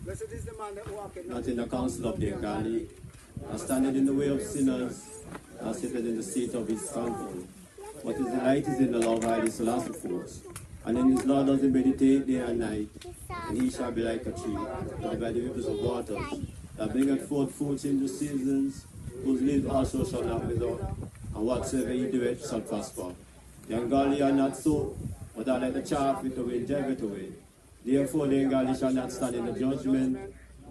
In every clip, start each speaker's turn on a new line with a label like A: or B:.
A: Blessed is the man that walketh
B: not in the counsel of the ungodly, nor standeth in the way of sinners, nor sitteth in the seat of his scornful. But his delight is in the law of Haile Selassie force, and in his law does he meditate day and night, and he shall be like a tree, planted by the rivers of waters, that bringeth forth fruits in the seasons, whose leaves also shall not wither, and whatsoever he doeth shall prosper. The ungodly are not so, but are like the chaff which the wind driveth away. Therefore the ungodly shall not stand in the judgment,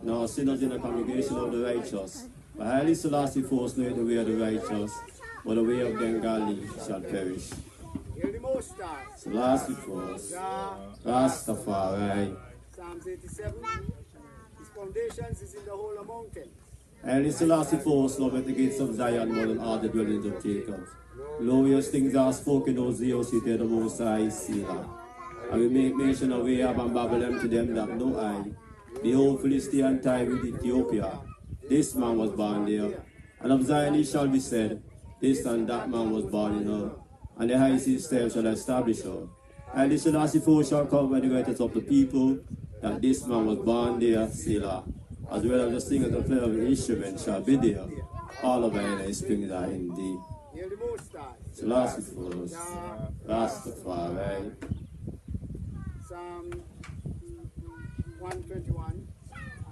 B: nor sinners in the congregation of the righteous. But Haile Selassie force knoweth the way of the righteous, but the way of the ungodly shall perish. Selassie force, Rastafari.
A: Psalms 87. His foundations is in the whole mountain.
B: Haile Selassie force loveth the gates of Zion more than all the dwellings of Jacob. Glorious things are spoken, O Zion, seated the Most High, Selah. I will make mention of Ahab and Babylon to them that know I. Behold, Philistine tied with Ethiopia. This man was born there. And of Zion it shall be said, this and that man was born in her. And the high seat stairs shall establish her. And the Selassie force shall come by the writers of the people, that this man was born there, Selah. As well as the singers and player of the instrument shall be there. All of thy springs are in thee. Selassie force, Rastafari.
A: Psalm 121.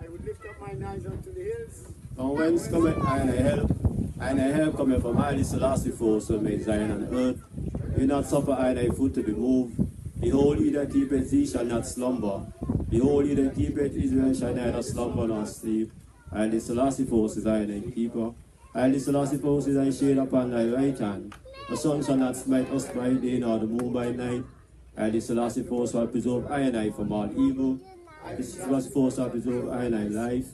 A: I would lift up mine eyes unto the hills.
B: From whence cometh thine help? Thine help cometh from Haile Selassie force, who made Zion and earth. Will not suffer thy foot to be moved. Behold, he that keepeth thee shall not slumber. Behold, he that keepeth Israel shall neither slumber nor sleep. Haile Selassie force is thy keeper. Haile Selassie force is thy shade upon thy right hand. The sun shall not smite us by day, nor the moon by night. Haile Selassie force shall preserve I and I from all evil. Haile Selassie force shall preserve I and I life.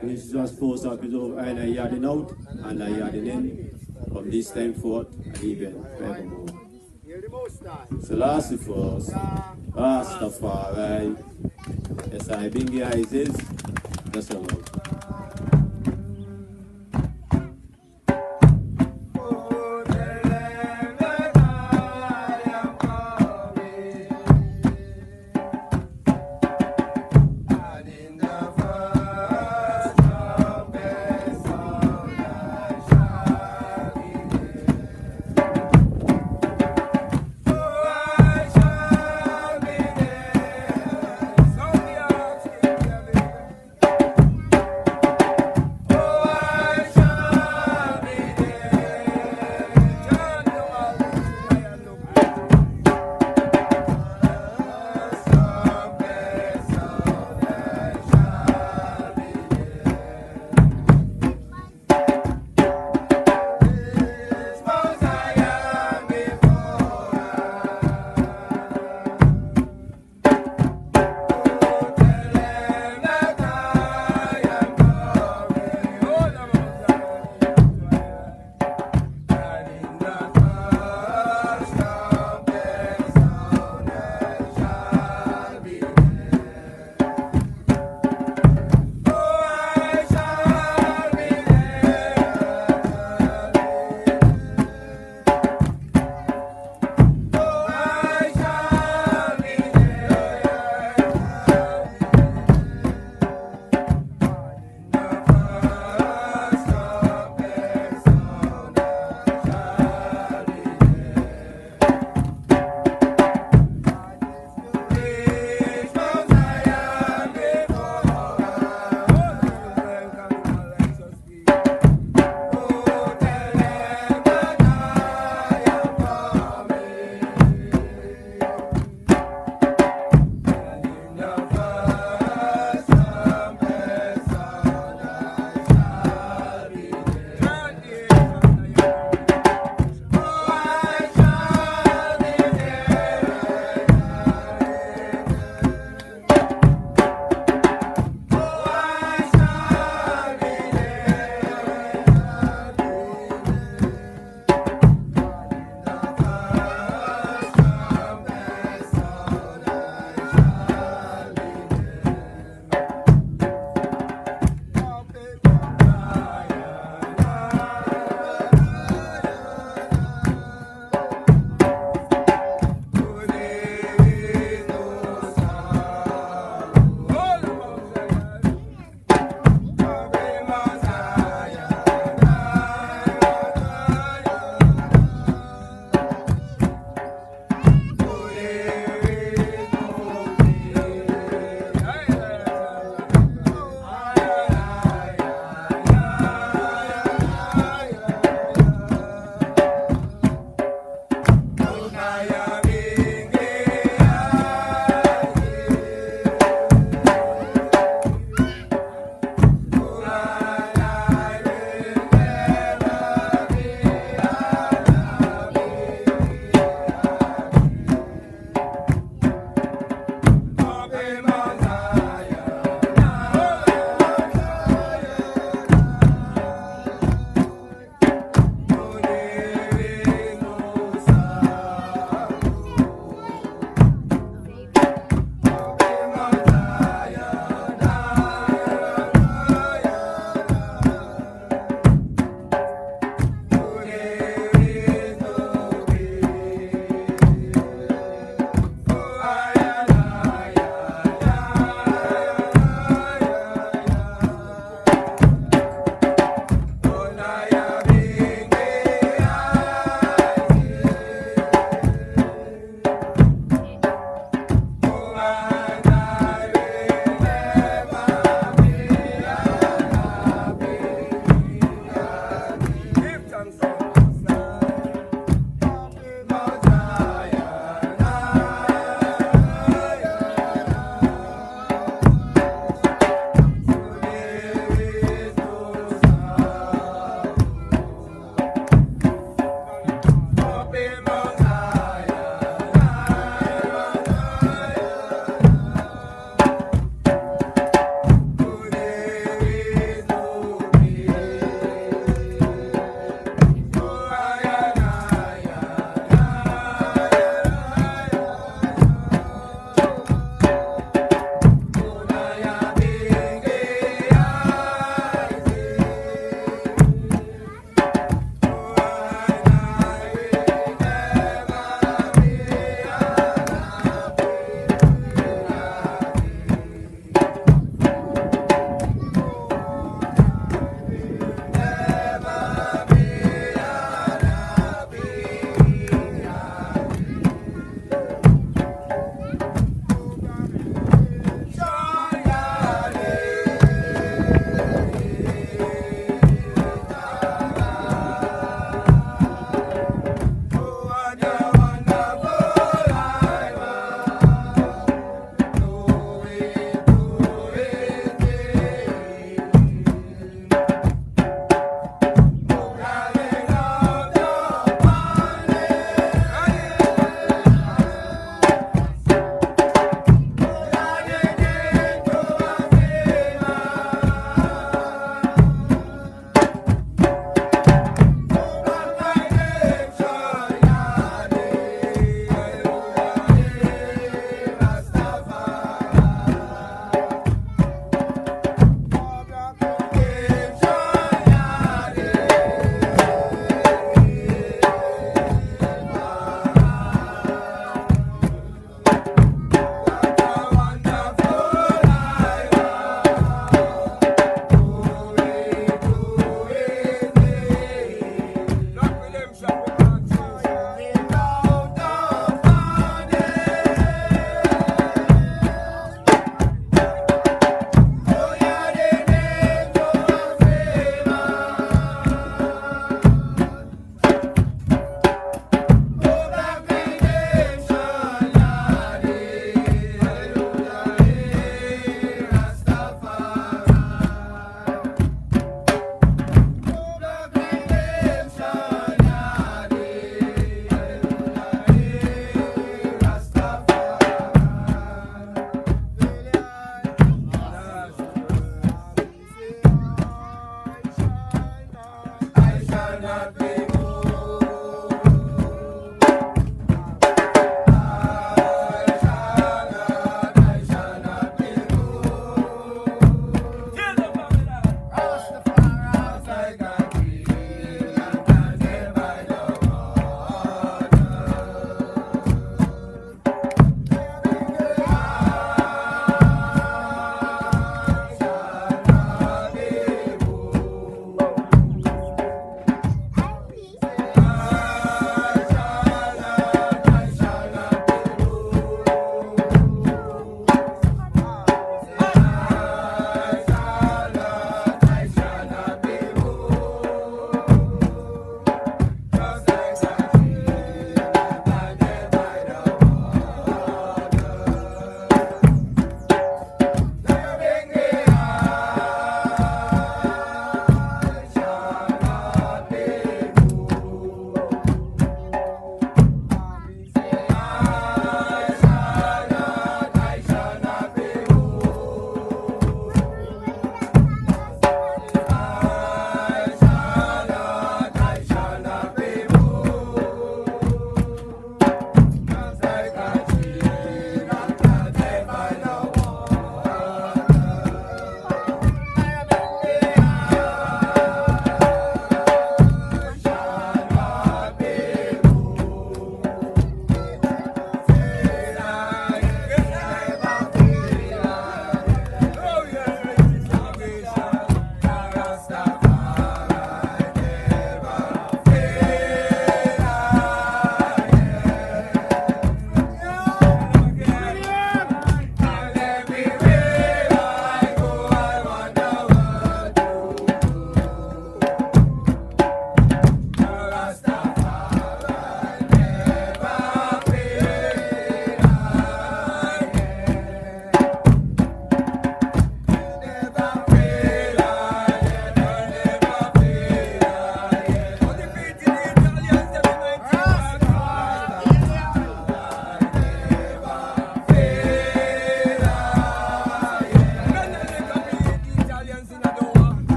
B: Haile Selassie force shall preserve I and I yarding out, and I yarding in, from this time forth, and even forevermore. Selassie force, Rastafari. Yes, I bring the eyes is, that's a love.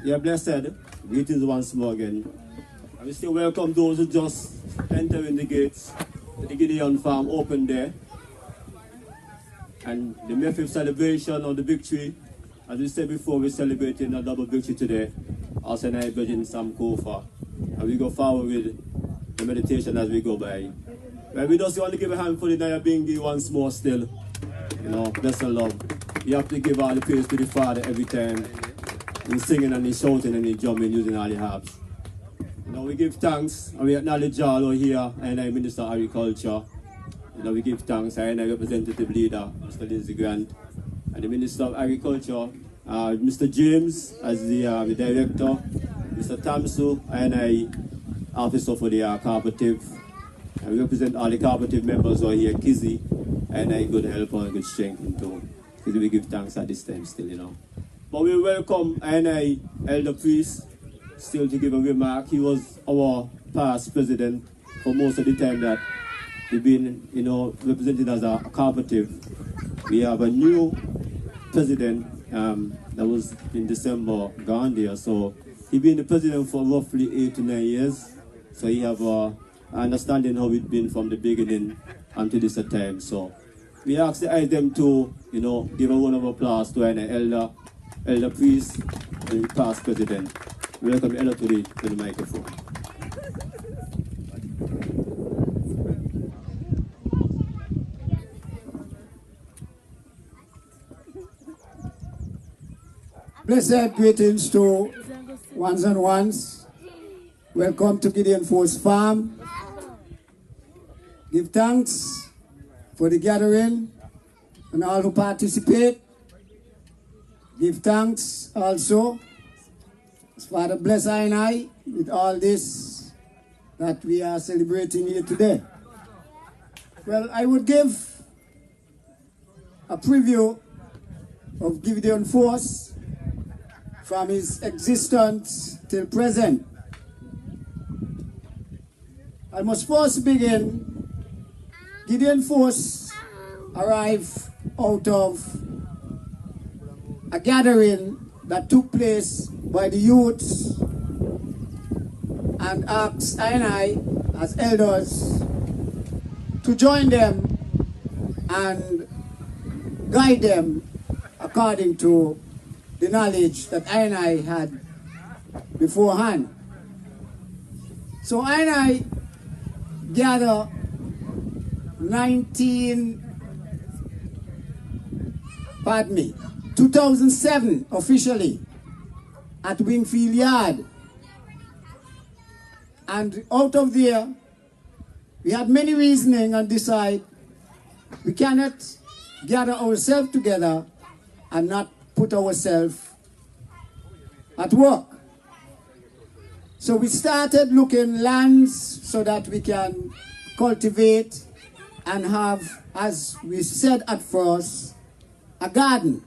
B: Yeah, blessed. Greetings once more again. And we still welcome those who just entering the gates. The Gideon farm open there. And the May 5th celebration of the victory. As we said before, we're celebrating a double victory today. Also, and I Virgin Sam Kofa. And we go forward with the meditation as we go by. Well, we just want to give a hand for the Naya Bingi once more still. You know, bless and love. You have to give all the praise to the Father every time. In singing and in shouting and in drumming using all the harps. You know, we give thanks and we acknowledge all over here and I Minister of Agriculture. You know, we give thanks and I Representative Leader, Mr. Lindsey Grant, and the Minister of Agriculture, Mr. James as the Director, Mr. Tamsu and I Officer for the cooperative. And we represent all the cooperative members over here, Kizzy, and I good help and good strength too. Because we give thanks at this time still, you know. But we welcome I Elder Priest still to give a remark. He was our past president for most of the time that we've been, you know, represented as a cooperative. We have a new president that was in December gone there. So he's been the president for roughly 8 to 9 years. So he have understanding how it's been from the beginning until this time. So we ask the item to, you know, give a round of applause to an elder priest and past president. Welcome Elder to the microphone.
A: Blessed greetings to ones and ones. Welcome to Gideon Force Farm. Give thanks for the gathering and all who participate. Give thanks also as Father bless I with all this that we are celebrating here today. Well, I would give a preview of Gideon Force from his existence till present. I must first begin. Gideon Force arrived out of a gathering that took place by the youths and asked I as elders to join them and guide them according to the knowledge that I had beforehand. So I gather 2007 officially at Wingfield Yard. And out of there, we had many reasoning and decide we cannot gather ourselves together and not put ourselves at work. So we started looking lands so that we can cultivate and have, as we said at first, a garden.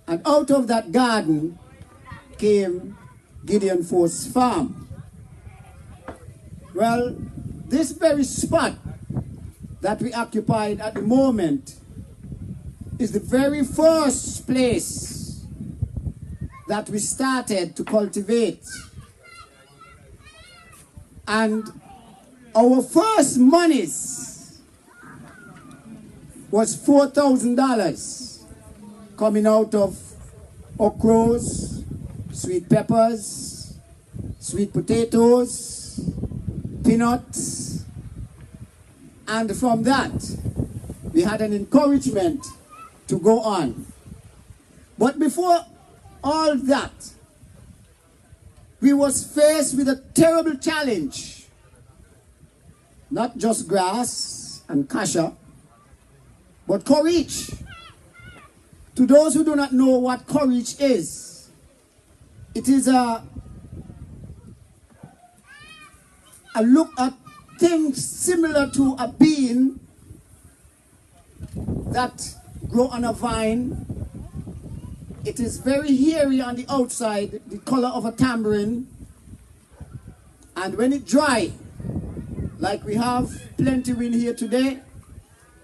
A: And out of that garden came Gideon Force Farm. Well, this very spot that we occupied at the moment is the very first place that we started to cultivate. And our first monies was $4,000 coming out of okras, sweet peppers, sweet potatoes, peanuts, and from that we had an encouragement to go on. But before all that, we was faced with a terrible challenge. Not just grass and kasha, but courage. To those who do not know what courage is, it is a look at things similar to a bean that grow on a vine. It is very hairy on the outside, the color of a tamarind. And when it dry, like we have plenty wind here today,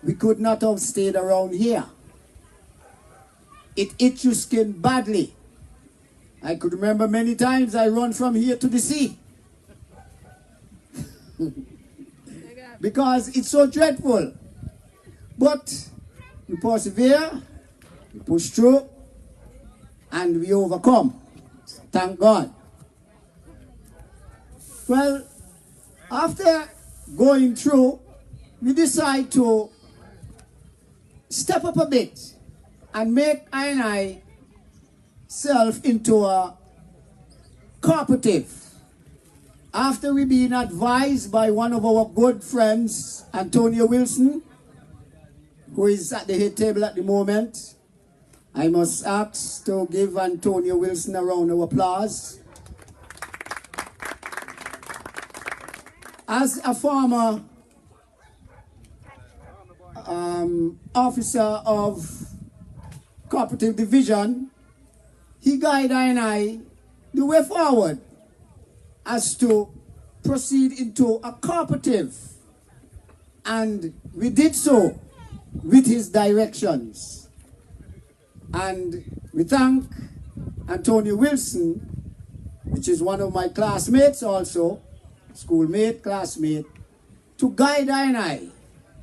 A: we could not have stayed around here. It itches your skin badly. I could remember many times I run from here to the sea. Because it's so dreadful. But we persevere, we push through, and we overcome. Thank God. Well, after going through, we decide to step up a bit and make I self into a cooperative. After we been advised by one of our good friends, Antonio Wilson, who is at the head table at the moment, I must ask to give Antonio Wilson a round of applause. As a former officer of cooperative division, he guided I the way forward as to proceed into a cooperative, and we did so with his directions. And we thank Antonio Wilson, which is one of my classmates also, schoolmate, classmate, to guide I.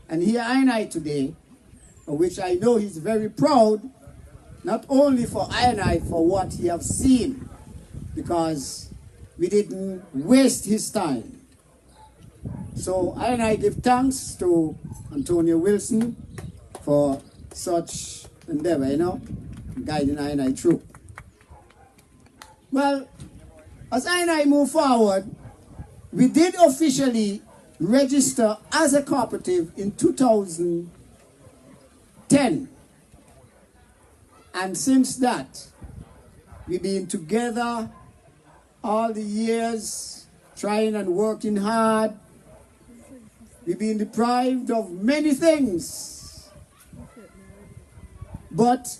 A: And here I today, of which I know he's very proud, not only for I, for what he have seen, because we didn't waste his time. So I give thanks to Antonio Wilson for such endeavor, guiding I through. Well, as I move forward, we did officially register as a cooperative in 2010. And since that, we've been together all the years, trying and working hard. We've been deprived of many things. But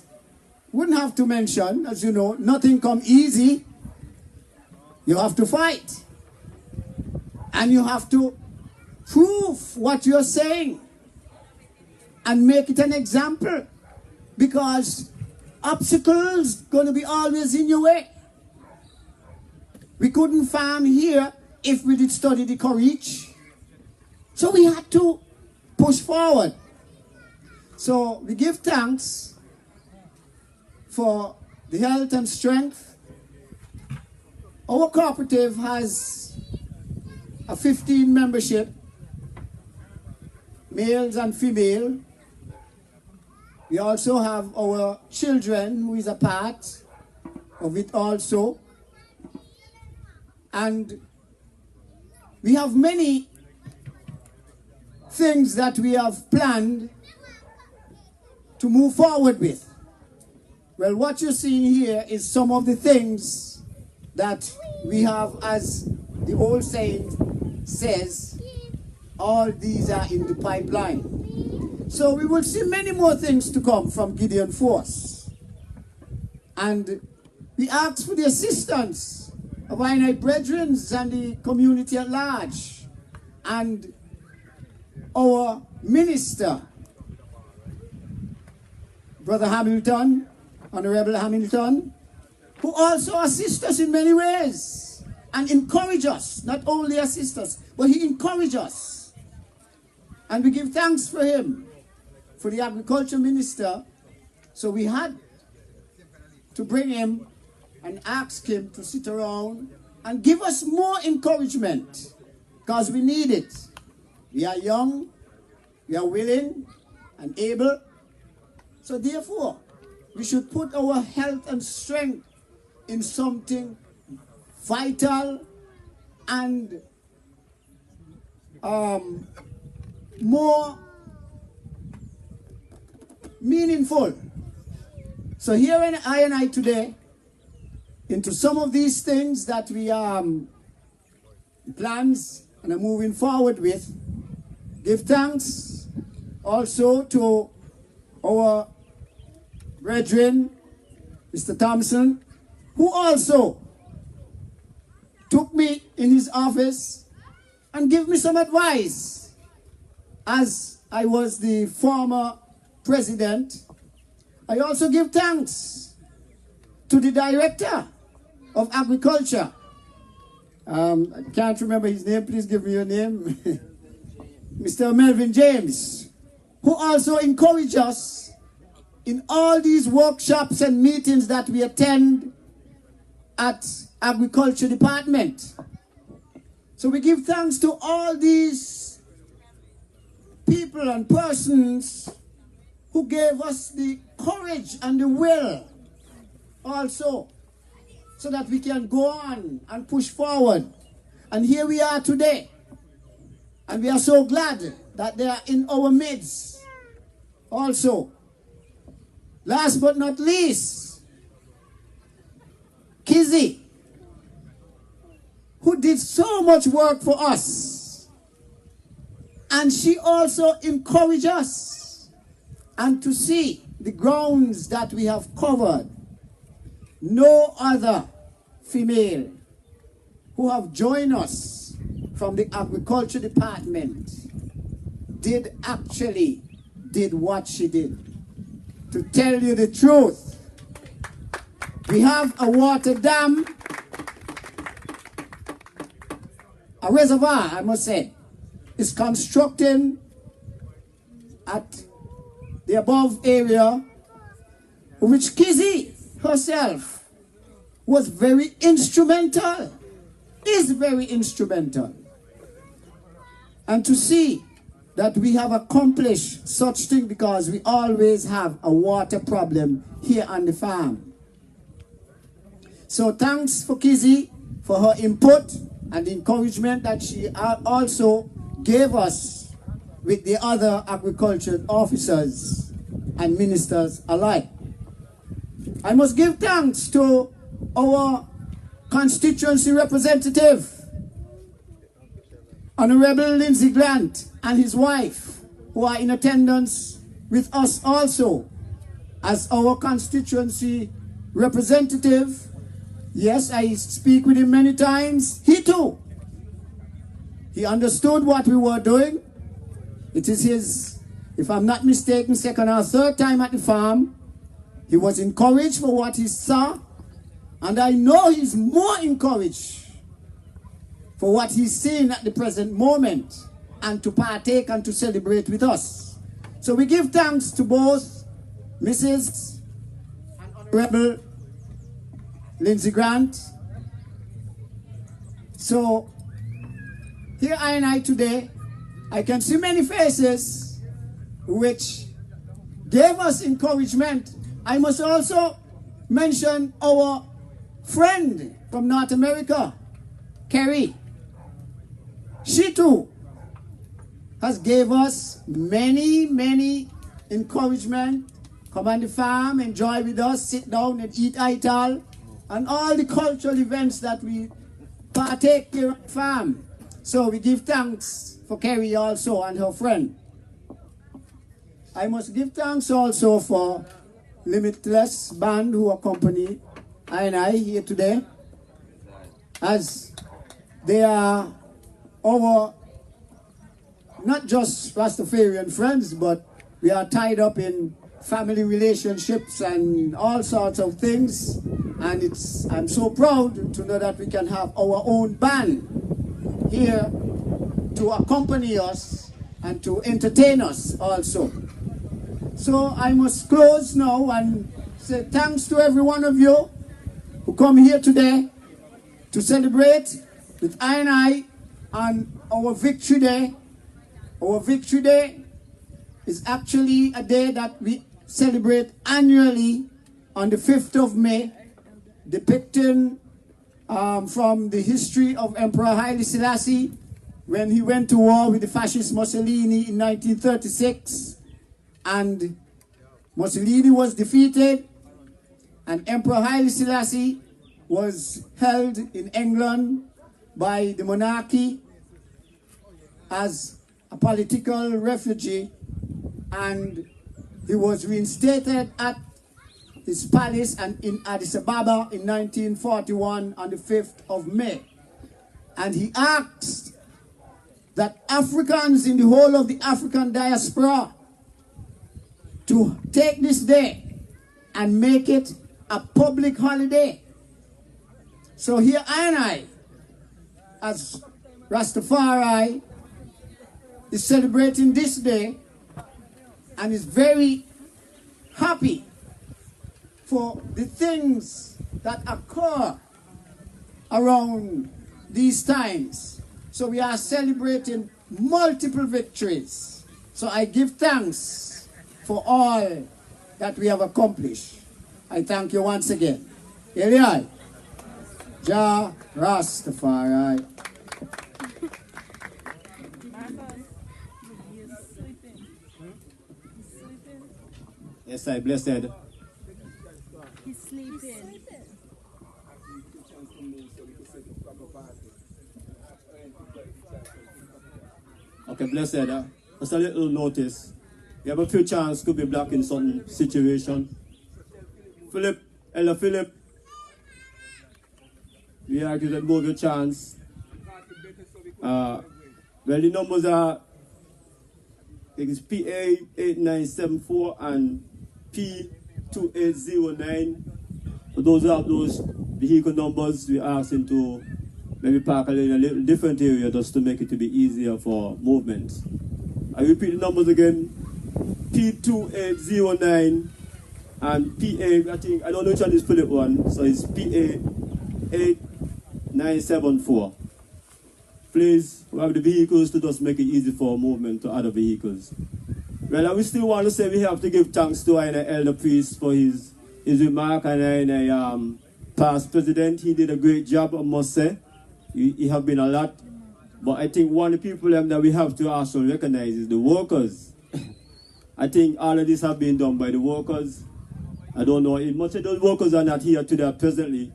A: wouldn't have to mention, as you know, nothing come easy. You have to fight. And you have to prove what you're saying and make it an example, because obstacles going to be always in your way. We couldn't farm here if we did study the courage. So we had to push forward. So we give thanks for the health and strength. Our cooperative has a 15 membership, males and female. We also have our children, who is a part of it also. And we have many things that we have planned to move forward with. Well, what you're seeing here is some of the things that we have, as the old saying says, all these are in the pipeline. So we will see many more things to come from Gideon Force. And we ask for the assistance of our brethren and the community at large, and our minister, Brother Hamilton, Honorable Hamilton, who also assists us in many ways and encourage us, not only assist us, but he encourages us. And we give thanks for him, for the agriculture minister. So we had to bring him and ask him to sit around and give us more encouragement, because we need it. We are young, we are willing and able, so therefore we should put our health and strength in something vital and more meaningful. So here I today, into some of these things that we plans and are moving forward with. Give thanks also to our brethren, Mr. Thompson, who also took me in his office and gave me some advice. As I was the former president, I also give thanks to the director, of Agriculture. I can't remember his name. Please give me your name. Mr. Melvin James, who also encouraged us in all these workshops and meetings that we attend at Agriculture Department. So we give thanks to all these people and persons who gave us the courage and the will also, so that we can go on and push forward. And here we are today. And we are so glad that they are in our midst also. Last but not least, Kizzy, who did so much work for us. And she also encouraged us. And to see the grounds that we have covered, no other female who have joined us from the Agriculture Department did what she did. To tell you the truth, we have a water dam, a reservoir, I must say, is constructing at the above area, which Kizzy herself was very instrumental, is very instrumental. And to see that we have accomplished such thing, because we always have a water problem here on the farm. So thanks for Kizzy for her input and the encouragement that she also gave us with the other agriculture officers and ministers alike. I must give thanks to our constituency representative, Honorable Lindsay Grant, and his wife, who are in attendance with us also as our constituency representative. Yes, I speak with him many times. He too, he understood what we were doing. It is his, if I'm not mistaken, second or third time at the farm. He was encouraged for what he saw, and I know he's more encouraged for what he's seeing at the present moment, and to partake and to celebrate with us. So we give thanks to both Mrs. and Honorable Lindsay Grant. So here I today, I can see many faces which gave us encouragement. I must also mention our friend from North America, Kerry. She too has gave us many encouragement. Come on the farm, enjoy with us, sit down and eat ital, and all the cultural events that we partake here at the farm. So we give thanks for Kerry also and her friend. I must give thanks also for Limitless Band, who accompany I here today, as they are our not just Rastafarian friends, but we are tied up in family relationships and all sorts of things. And I'm so proud to know that we can have our own band here to accompany us and to entertain us also. So I must close now and say thanks to every one of you who come here today to celebrate with I on our Victory Day. Our Victory Day is actually a day that we celebrate annually on the 5th of May, depicting from the history of Emperor Haile Selassie when he went to war with the fascist Mussolini in 1936, and Mussolini was defeated, and Emperor Haile Selassie was held in England by the monarchy as a political refugee, and he was reinstated at his palace and in Addis Ababa in 1941 on the 5th of May. And he asked that Africans in the whole of the African diaspora to take this day and make it a public holiday. So here I, as Rastafari, is celebrating this day and is very happy for the things that occur around these times. So we are celebrating multiple victories. So I give thanks for all that we have accomplished. I thank you once again. Eli, Jah Rastafari.
B: Yes, I blessed.
C: He's sleeping.
B: Okay, blessed. Just a little notice. You have a few chances could be black in some situation. Philip, Ella Philip. We are going to move your chance. Well, the numbers are, I think it's PA8974 and P2809. For those who have those vehicle numbers, we are asking to maybe park in a little different area just to make it to be easier for movement. I repeat the numbers again. P2809 and PA, I think, I don't know which one is Philip one, so it's PA8974. Please, we have the vehicles to just make it easy for movement to other vehicles. Well, we still want to say we have to give thanks to our elder priest for his remark, and our past president. He did a great job, I must say. He have been a lot. But I think one of the people that we have to also recognize is the workers. I think all of this have been done by the workers. I don't know if much of those workers are not here today presently,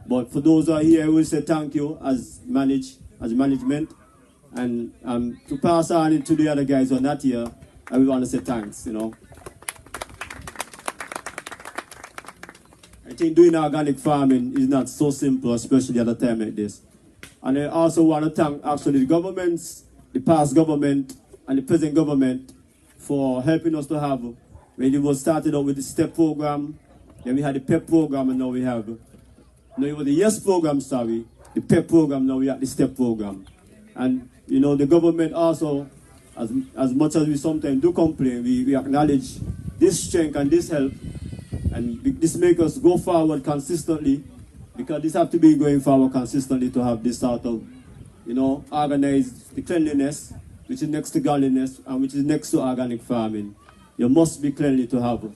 B: but for those who are here, I will say thank you as management, and to pass on it to the other guys who are not here, I will want to say thanks. I think doing organic farming is not so simple, especially at a time like this. And I also want to thank actually the governments, the past government and the present government for helping us to have, when it was started out with the STEP program, then we had the PEP program, and now we have, no, it was the YES program, sorry, the PEP program, now we have the STEP program. And, the government also, as much as we sometimes do complain, we acknowledge this strength and this help, and this makes us go forward consistently, because this have to be going forward consistently to have this sort of, organized the cleanliness, which is next to godliness and which is next to organic farming. You must be cleanly to have a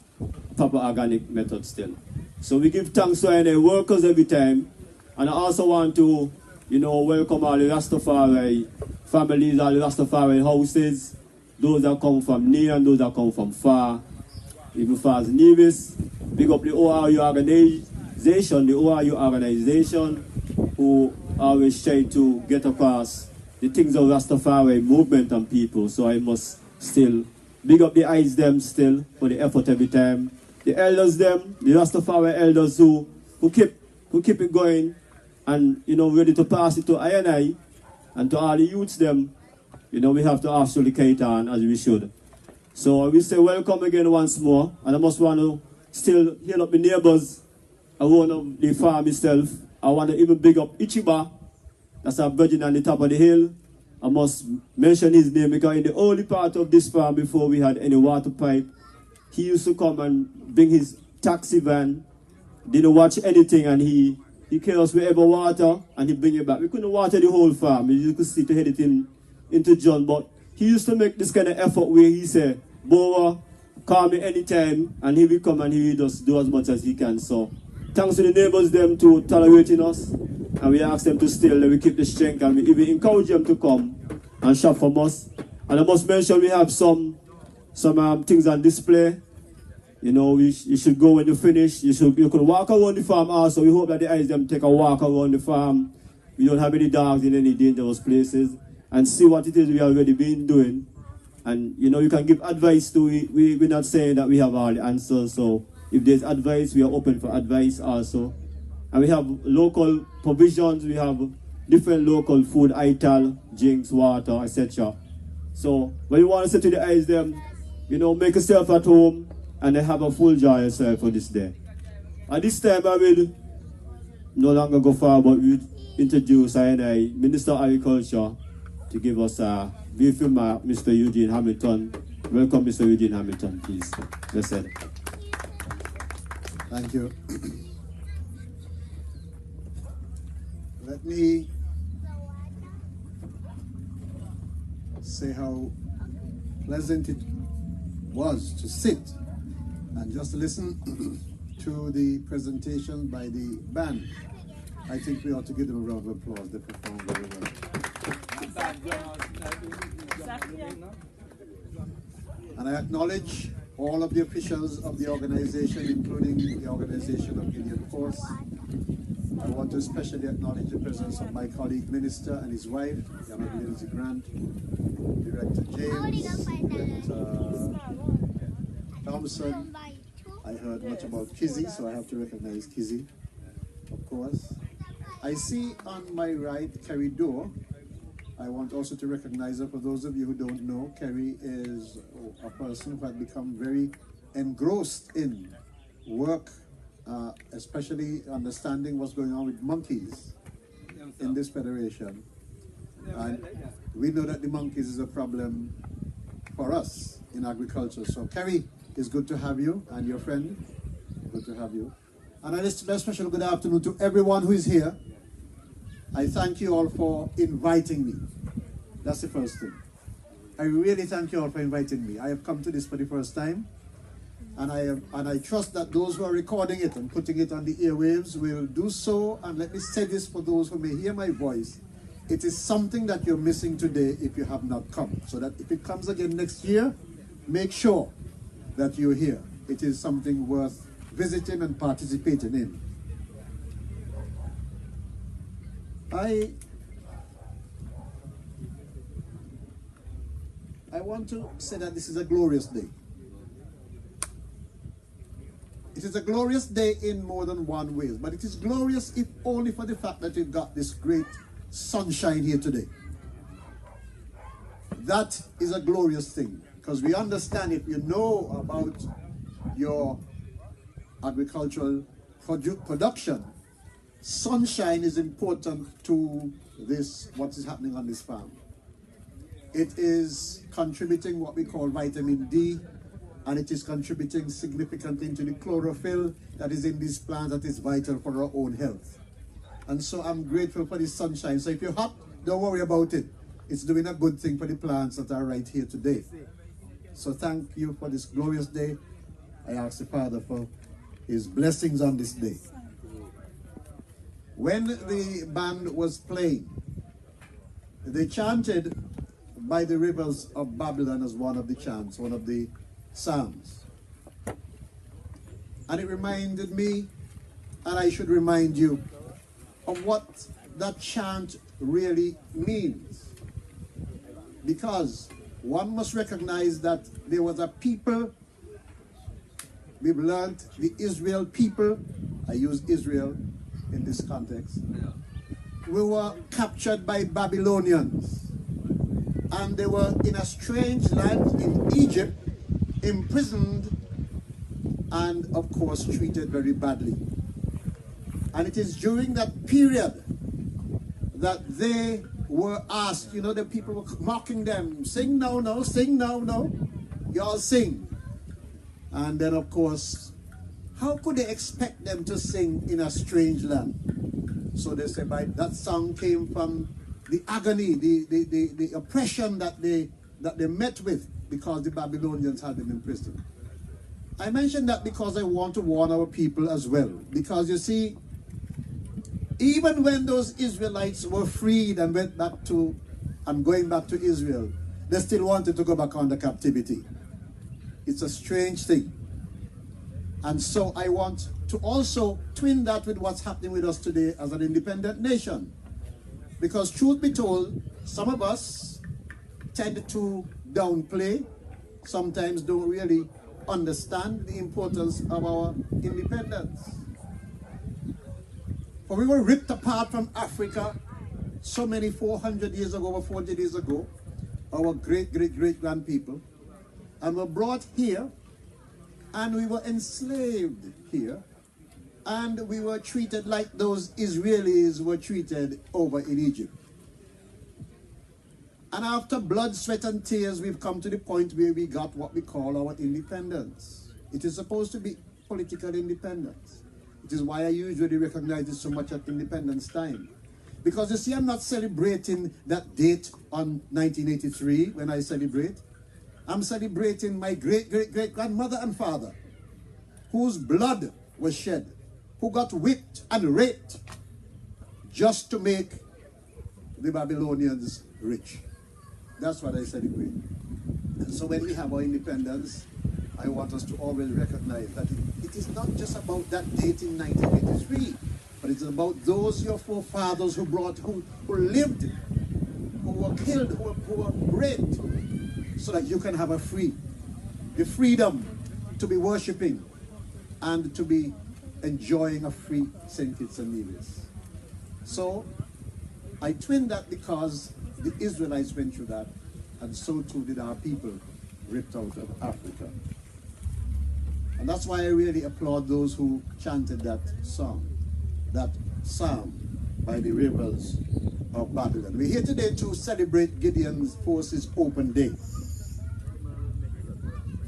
B: proper organic method still. So we give thanks to our workers every time, and I also want to, welcome all the Rastafari families, all the Rastafari houses, those that come from near and those that come from far, even far as Nevis. Big up the ORU organization, who always try to get across the things of Rastafari movement and people. So I must still big up the eyes them still for the effort every time. The elders them, the Rastafari elders who keep it going, and ready to pass it to I, and to all the youths them, we have to actually cater on as we should. So we say welcome again once more, and I must want to still heal up my neighbors. I want to the farm itself. I want to even big up Ichiba. That's our virgin on the top of the hill. I must mention his name because in the early part of this farm, before we had any water pipe, he used to come and bring his taxi van, didn't watch anything, and he carried us wherever water, and he bring it back. We couldn't water the whole farm. You could see to head it into John, but he used to make this kind of effort where he said, Boa, call me anytime, and he will come and he will just do as much as he can. So thanks to the neighbors them to tolerating us, and we ask them to still, we keep the strength, and we encourage them to come and shop from us. And I must mention we have some things on display. You should go when you finish. You could walk around the farm also. We hope that the eyes them take a walk around the farm. We don't have any dogs in any dangerous places, and see what it is we already been doing. And you can give advice to it. We're not saying that we have all the answers. So if there's advice, we are open for advice also. And we have local provisions. We have different local food, ital, drinks, water, etc. So when you want to say to the eyes them, make yourself at home and have a full joy yourself for this day. At this time I will no longer go forward, we introduce Minister of Agriculture to give us a brief remark, Mr. Eugene Hamilton. Welcome, Mr. Eugene Hamilton, please. Listen.
D: Thank you. Let me say how pleasant it was to sit and just listen to the presentation by the band. I think we ought to give them a round of applause. They performed very well. And I acknowledge all of the officials of the organization, including the organization of Gideon Force. I want to especially acknowledge the presence of my colleague minister and his wife, Yamada Lindsay Grant, Director James, Director Thompson. I heard much about Kizzy, so I have to recognize Kizzy, of course. I see on my right Kerry Dorr. I want also to recognize her. For those of you who don't know, Kerry is a person who had become very engrossed in work, especially understanding what's going on with monkeys in this federation. And we know that the monkeys is a problem for us in agriculture. So Kerry, it's good to have you, and your friend, good to have you. And a special good afternoon to everyone who is here. I thank you all for inviting me. That's the first thing. I really thank you all for inviting me. I have come to this for the first time, and I trust that those who are recording it and putting it on the airwaves will do so. And let me say this for those who may hear my voice. It is something that you're missing today if you have not come. So that if it comes again next year, make sure that you're here. It is something worth visiting and participating in. I want to say that this is a glorious day. It is a glorious day in more than one way, but it is glorious if only for the fact that we've got this great sunshine here today. That is a glorious thing, because we understand, if you know about your agricultural production, sunshine is important to this, what is happening on this farm. It is contributing what we call vitamin D, and it is contributing significantly into the chlorophyll that is in these plants that is vital for our own health. And so I'm grateful for this sunshine. So if you're hot, don't worry about it. It's doing a good thing for the plants that are right here today. So thank you for this glorious day. I ask the Father for his blessings on this day. When the band was playing, they chanted "By the Rivers of Babylon" as one of the chants, one of the psalms. And it reminded me, and I should remind you, of what that chant really means. Because one must recognize that there was a people, we've learned the Israel people, I use Israel in this context, we were captured by Babylonians. And they were in a strange land in Egypt, imprisoned, and of course treated very badly. And it is during that period that they were asked, you know, the people were mocking them, sing now, no, sing now, no, you all sing. And then of course, how could they expect them to sing in a strange land? So they say, that song came from the agony, the oppression that they met with because the Babylonians had them imprisoned. I mention that because I want to warn our people as well. Because you see, even when those Israelites were freed and went back to, and going back to Israel, they still wanted to go back under captivity. It's a strange thing. And so I want to also twin that with what's happening with us today as an independent nation. Because truth be told, some of us tend to downplay, sometimes don't really understand the importance of our independence. For we were ripped apart from Africa so many 400 years ago, or 40 years ago, our great-great-great-grand people, and were brought here, and we were enslaved here, And we were treated like those Israelis were treated over in Egypt. And after blood, sweat, and tears, we've come to the point where we got what we call our independence. It is supposed to be political independence. It is why I usually recognize it so much at Independence Time. Because you see, I'm not celebrating that date on 1983 when I celebrate. I'm celebrating my great-great-great-grandmother and father, whose blood was shed, who got whipped and raped just to make the Babylonians rich. That's what I celebrate. And so when we have our independence, I want us to always recognize that it is not just about that date in 1983, but it's about those your forefathers who lived, who were killed, who were raped, so that you can have the freedom to be worshiping and to be enjoying a free St. Kitts and Nevis. So I twin that because the Israelites went through that, and so too did our people ripped out of Africa. And that's why I really applaud those who chanted that song, that psalm by the rivers of Babylon. We're here today to celebrate Gideon Forces Open Day.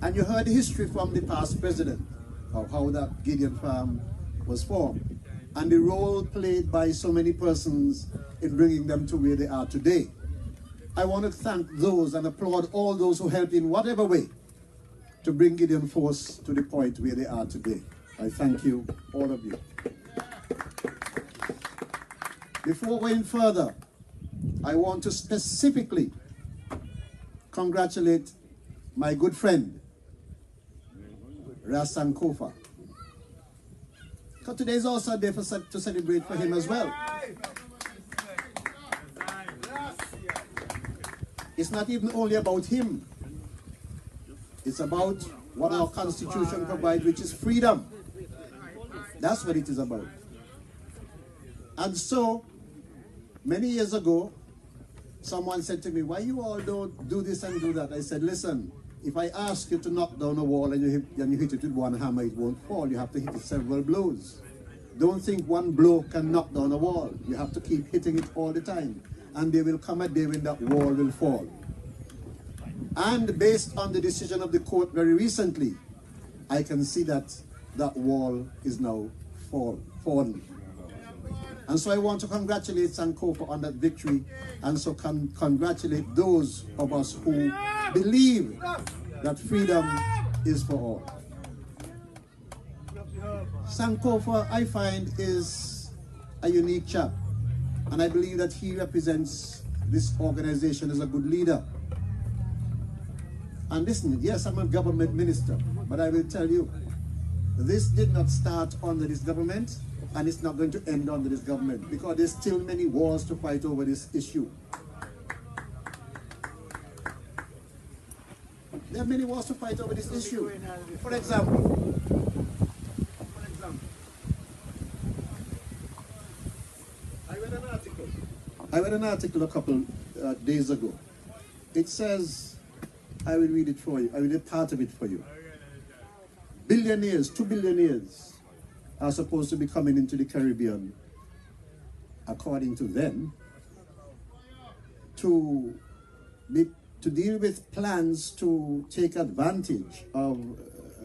D: And you heard history from the past president of how that Gideon farm was formed and the role played by so many persons in bringing them to where they are today. I want to thank those and applaud all those who helped in whatever way to bring Gideon Force to the point where they are today. I thank you, all of you. Before going further, I want to specifically congratulate my good friend, Rasan Kofa. Because today is also a day to celebrate for him as well. It's not even only about him. It's about what our Constitution provides, which is freedom. That's what it is about. And so, many years ago, someone said to me, why you all don't do this and do that? I said, listen, if I ask you to knock down a wall and you hit it with one hammer, it won't fall. You have to hit it several blows. Don't think one blow can knock down a wall. You have to keep hitting it all the time. And there will come a day when that wall will fall. And based on the decision of the court very recently, I can see that that wall is now fallen. And so I want to congratulate Sankofa on that victory, and so congratulate those of us who believe that freedom is for all. Sankofa, I find, is a unique chap, and I believe that he represents this organization as a good leader. And listen, yes, I'm a government minister, but I will tell you, this did not start under this government, and it's not going to end under this government, because there's still many wars to fight over this issue. There are many wars to fight over this issue. For example, I read an article a couple days ago. It says, I will read it for you. I will read part of it for you. Billionaires, 2 billionaires, are supposed to be coming into the Caribbean, according to them, to deal with plans to take advantage of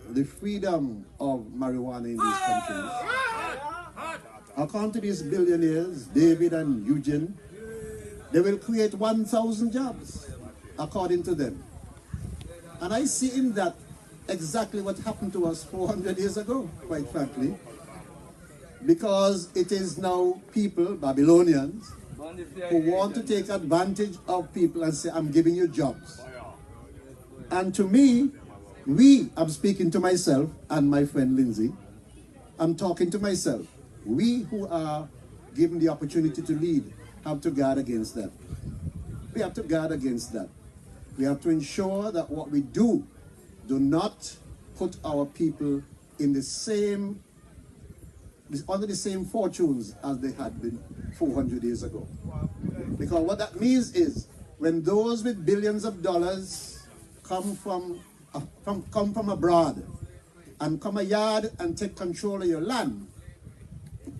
D: the freedom of marijuana in these countries. According to these billionaires, David and Eugene, they will create 1,000 jobs, according to them. And I see in that exactly what happened to us 400 years ago, quite frankly. Because it is now people, Babylonians, who want to take advantage of people and say, I'm giving you jobs. And to me, I'm speaking to myself and my friend Lindsay, I'm talking to myself. We who are given the opportunity to lead have to guard against that. We have to guard against that. We have to ensure that what we do not put our people in the same, under the same fortunes as they had been 400 years ago. Because what that means is, when those with billions of dollars come from abroad and come a yard and take control of your land,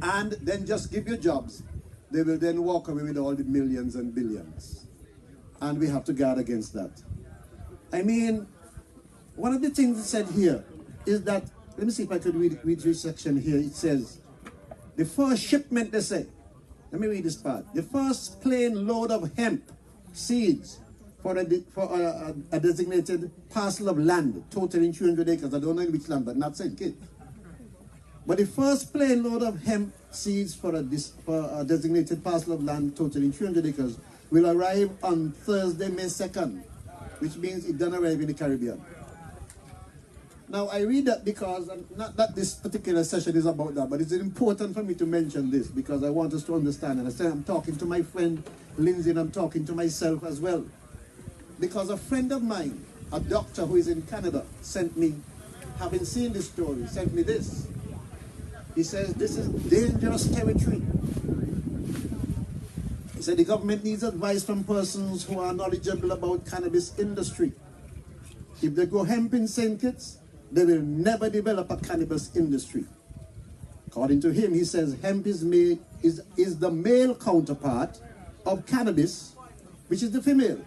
D: and then just give you jobs, they will then walk away with all the millions and billions. And we have to guard against that. I mean, one of the things it said here is that, let me see if I could read this section here. It says, the first shipment, they say, let me read this part. The first plane load of hemp seeds for a designated parcel of land, totaling 300 acres. I don't know in which land, but not St. Kitts. But the first plane load of hemp seeds for a designated parcel of land, totaling 300 acres, will arrive on Thursday, May 2nd, which means it doesn't arrive in the Caribbean. Now, I read that because, not that this particular session is about that, but it's important for me to mention this because I want us to understand. And I say I'm talking to my friend Lindsay and I'm talking to myself as well. Because a friend of mine, a doctor who is in Canada, sent me, having seen this story, sent me this. He says, this is dangerous territory. He said the government needs advice from persons who are knowledgeable about cannabis industry. If they grow hemp in St. Kitts, they will never develop a cannabis industry. According to him, he says hemp is the male counterpart of cannabis, which is the female.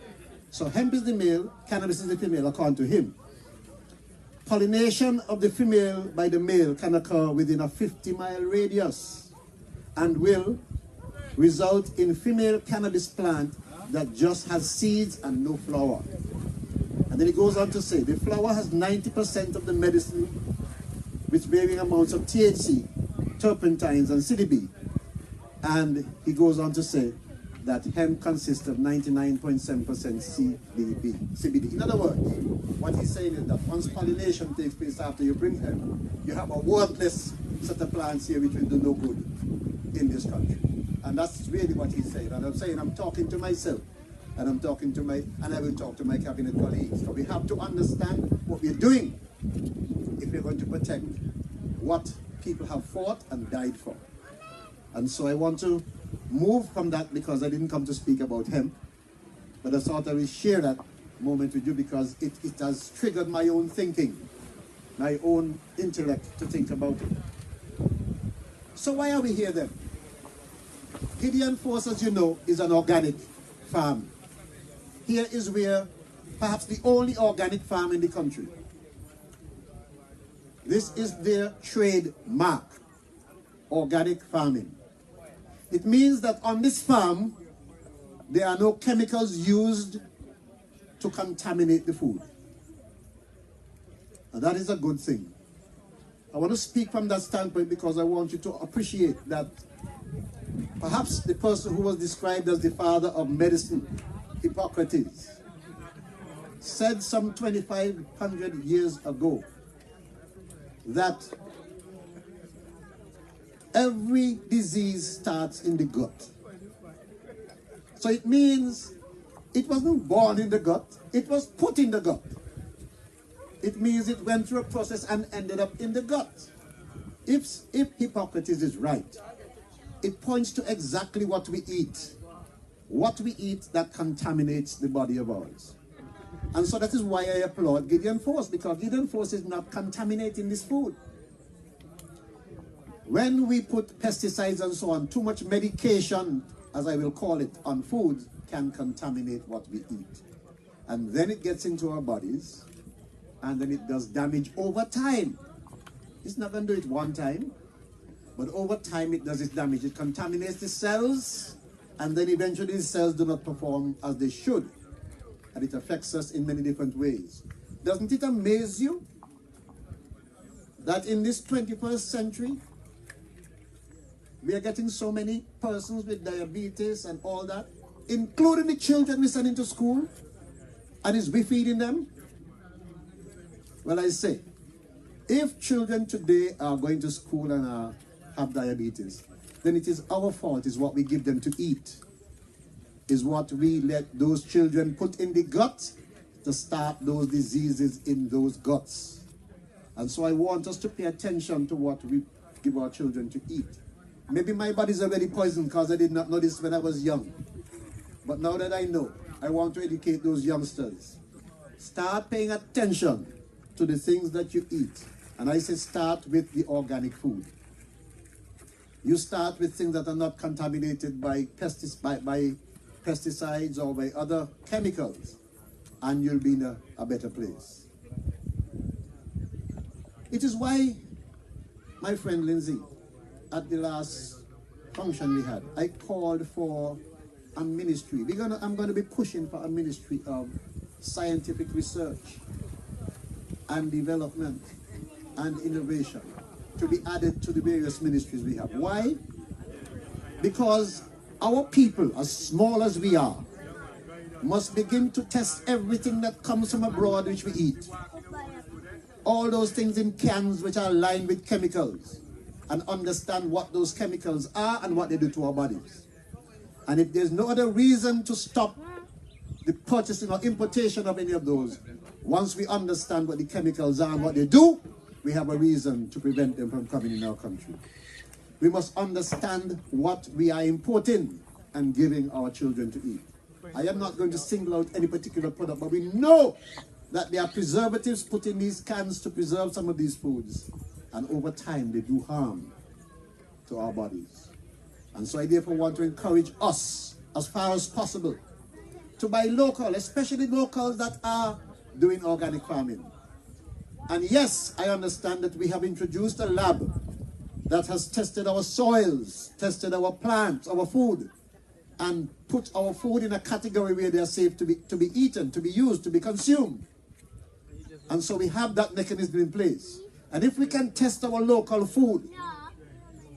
D: So hemp is the male, cannabis is the female, according to him. Pollination of the female by the male can occur within a 50-mile radius and will result in female cannabis plant that just has seeds and no flower. And then he goes on to say, the flower has 90% of the medicine with varying amounts of THC, terpenes, and CBD. And he goes on to say that hemp consists of 99.7% CBD. In other words, what he's saying is that once pollination takes place after you bring hemp, you have a worthless set of plants here which will do no good in this country. And that's really what he's saying. And I'm saying I'm talking to myself. And I'm talking to and I will talk to my cabinet colleagues. So we have to understand what we're doing if we're going to protect what people have fought and died for. And so I want to move from that because I didn't come to speak about hemp, but I thought I will share that moment with you because it has triggered my own thinking, my own intellect to think about it. So why are we here then? Gideon Force, as you know, is an organic farm. Here is where perhaps the only organic farm in the country. This is their trademark, organic farming. It means that on this farm, there are no chemicals used to contaminate the food. And that is a good thing. I want to speak from that standpoint because I want you to appreciate that perhaps the person who was described as the father of medicine, Hippocrates, said some 2,500 years ago that every disease starts in the gut. So it means it wasn't born in the gut, it was put in the gut. It means it went through a process and ended up in the gut. If Hippocrates is right, it points to exactly what we eat. What we eat that contaminates the body of ours. And so that is why I applaud Gideon Force, because Gideon Force is not contaminating this food. When we put pesticides and so on, too much medication, as I will call it, on food can contaminate what we eat. And then it gets into our bodies, and then it does damage over time. It's not going to do it one time, but over time it does its damage. It contaminates the cells, and then eventually the cells do not perform as they should. And it affects us in many different ways. Doesn't it amaze you that in this 21st century, we are getting so many persons with diabetes and all that, including the children we send into school, and is we feeding them? Well, I say, if children today are going to school and have diabetes, then it is our fault, is what we give them to eat, is what we let those children put in the gut to start those diseases in those guts. And so I want us to pay attention to what we give our children to eat. Maybe my body is already poisoned because I did not know this when I was young. But now that I know, I want to educate those youngsters. Start paying attention to the things that you eat. And I say start with the organic food. You start with things that are not contaminated by pesticides or by other chemicals, and you'll be in a better place. It is why, my friend Lindsay, at the last function we had, I called for a ministry. I'm going to be pushing for a ministry of scientific research and development and innovation to be added to the various ministries we have. Why? Because our people, as small as we are, must begin to test everything that comes from abroad which we eat. All those things in cans which are lined with chemicals, and understand what those chemicals are and what they do to our bodies. And if there's no other reason to stop the purchasing or importation of any of those, once we understand what the chemicals are and what they do, we have a reason to prevent them from coming in our country. We must understand what we are importing and giving our children to eat. I am not going to single out any particular product, but we know that there are preservatives put in these cans to preserve some of these foods, and over time they do harm to our bodies. And so I therefore want to encourage us, as far as possible, to buy local, especially locals that are doing organic farming. And yes, I understand that we have introduced a lab that has tested our soils, tested our plants, our food, and put our food in a category where they are safe to be eaten, to be used, to be consumed. And so we have that mechanism in place. And if we can test our local food,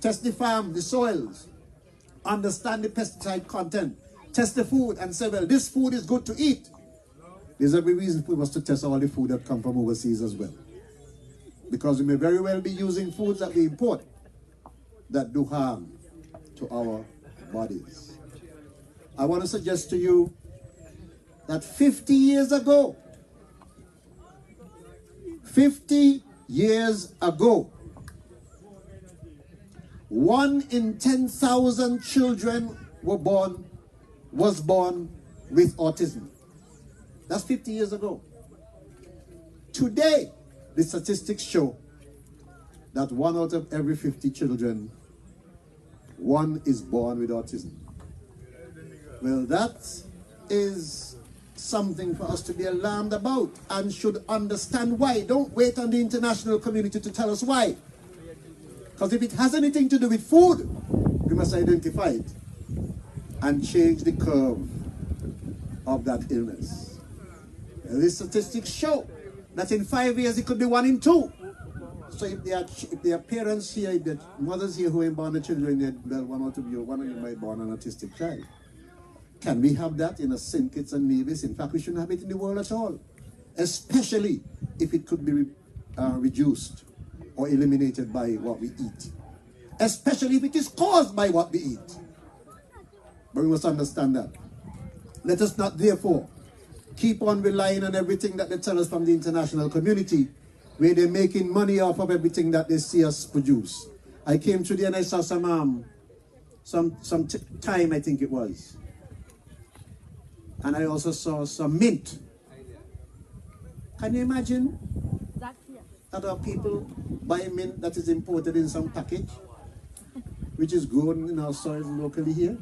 D: test the farm, the soils, understand the pesticide content, test the food and say, well, this food is good to eat, there's every reason for us to test all the food that come from overseas as well. Because we may very well be using foods that we import that do harm to our bodies. I want to suggest to you that 50 years ago, 50 years ago, 1 in 10,000 children was born with autism. That's 50 years ago. Today, the statistics show that 1 out of every 50 children, 1 is born with autism. Well, that is something for us to be alarmed about and should understand why. Don't wait on the international community to tell us why. Because if it has anything to do with food, we must identify it and change the curve of that illness. And the statistics show that in 5 years it could be 1 in 2. So if there are parents here, if there are mothers here who ain't born the children, well, one of you might born an autistic child. Can we have that in a St. Kitts and Nevis? In fact, we shouldn't have it in the world at all. Especially if it could be reduced or eliminated by what we eat. Especially if it is caused by what we eat. But we must understand that. Let us not, therefore, keep on relying on everything that they tell us from the international community, where they're making money off of everything that they see us produce. I came through there and I saw some thyme, I think it was. And I also saw some mint. Can you imagine that our people buy mint that is imported in some package, which is grown in our soil locally here?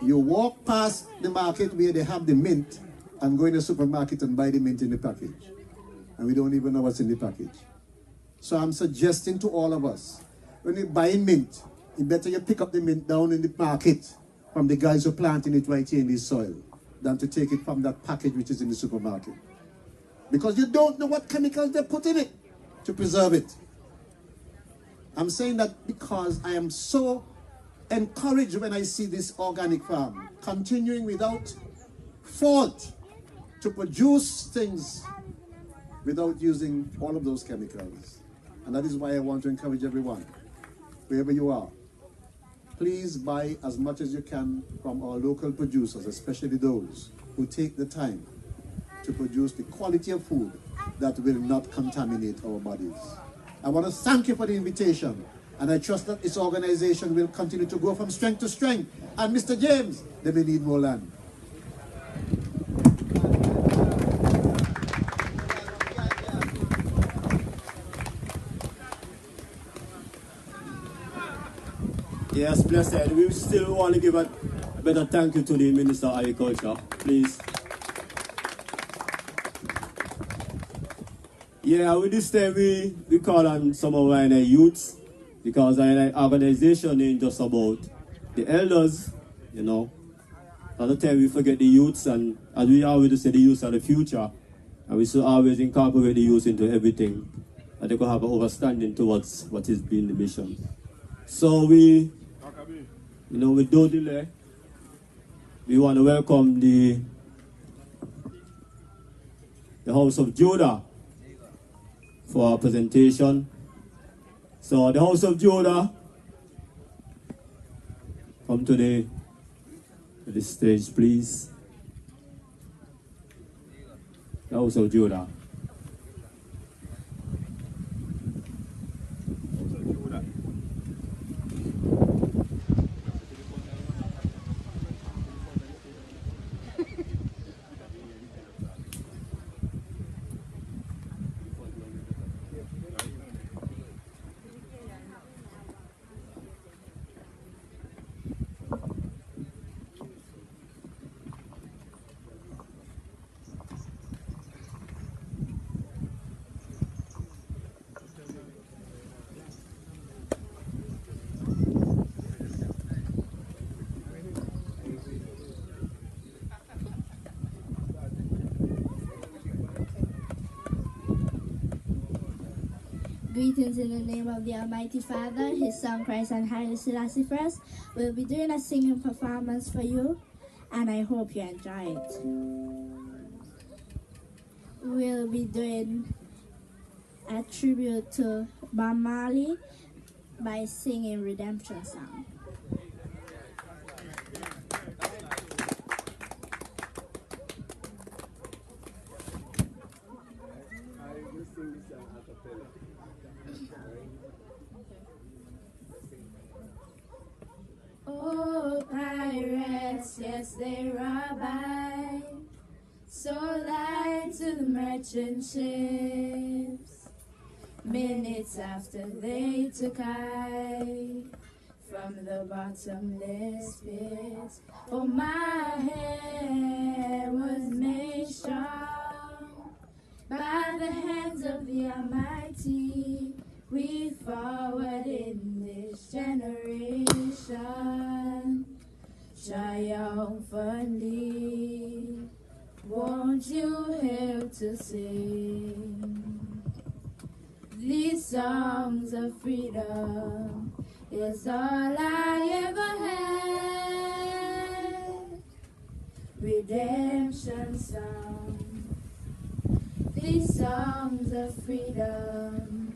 D: You walk past the market where they have the mint and go in the supermarket and buy the mint in the package. And we don't even know what's in the package. So I'm suggesting to all of us, when you're buying mint, it's better you pick up the mint down in the market from the guys who are planting it right here in this soil than to take it from that package which is in the supermarket. Because you don't know what chemicals they put in it to preserve it. I'm saying that because I am so encouraged when I see this organic farm continuing without fault to produce things without using all of those chemicals. And that is why I want to encourage everyone, wherever you are, please buy as much as you can from our local producers, especially those who take the time to produce the quality of food that will not contaminate our bodies. I want to thank you for the invitation, and I trust that this organization will continue to grow from strength to strength. And Mr. James, they may need more land.
B: Yes, blessed. We still want to give a better thank you to the Minister of Agriculture, please. Yeah, with this time we call on some of our youths, because our organization ain't just about the elders, you know. A lot of time we forget the youths, and as we always say, the youths are the future, and we should always incorporate the youth into everything, and they can have an understanding towards what is being the mission. So we, with no delay, we want to welcome the House of Judah for our presentation. So the House of Judah, come to the stage, please. The House of Judah.
E: Greetings in the name of the Almighty Father, His Son Christ and Haile Selassie first. We'll be doing a singing performance for you, and I hope you enjoy it. We'll be doing a tribute to Bob Marley by singing Redemption Song. Oh, pirates, yes, they rob I, so lied to the merchant ships. Minutes after they took I from the bottomless pit. Oh, my head was made strong by the hands of the Almighty. We forward in this generation triumphantly. Won't you help to sing these songs of freedom? Is all I ever had. Redemption song. These songs of freedom.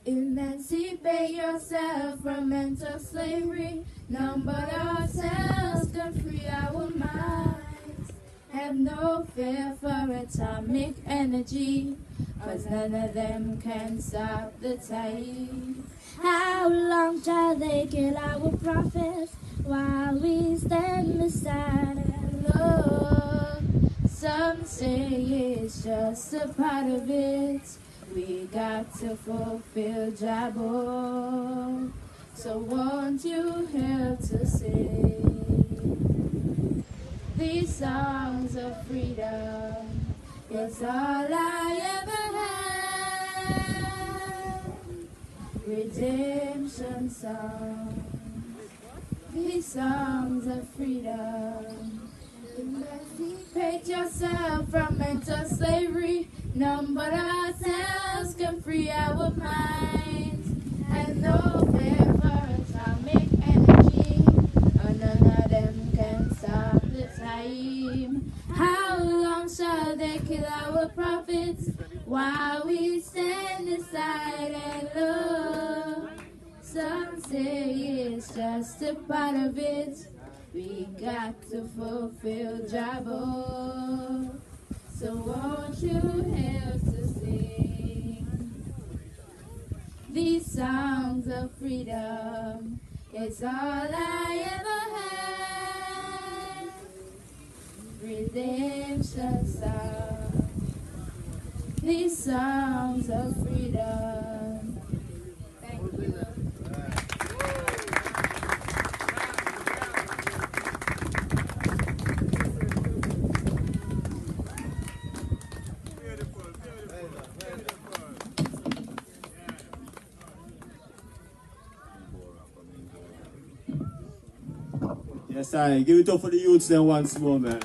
E: Emancipate yourself from mental slavery. None but ourselves can free our minds. Have no fear for atomic energy, 'cause none of them can stop the tide. How long shall they kill our prophets while we stand beside and look? Some say it's just a part of it. We got to fulfill Jabbo. So won't you help to sing these songs of freedom? It's all I ever had. Redemption songs. These songs of freedom. Emancipate yourself from mental slavery. None but ourselves can free our minds. And no fear for atomic energy, or none of them can stop the time. How long shall they kill our prophets while we stand aside and look? Some say it's just a part of it. We got to fulfill Jabbo. So won't you help to sing these songs of freedom? It's all I ever had. Redemption songs. These songs of freedom. Thank you.
B: Yes, I give it up for the youths then once more, man.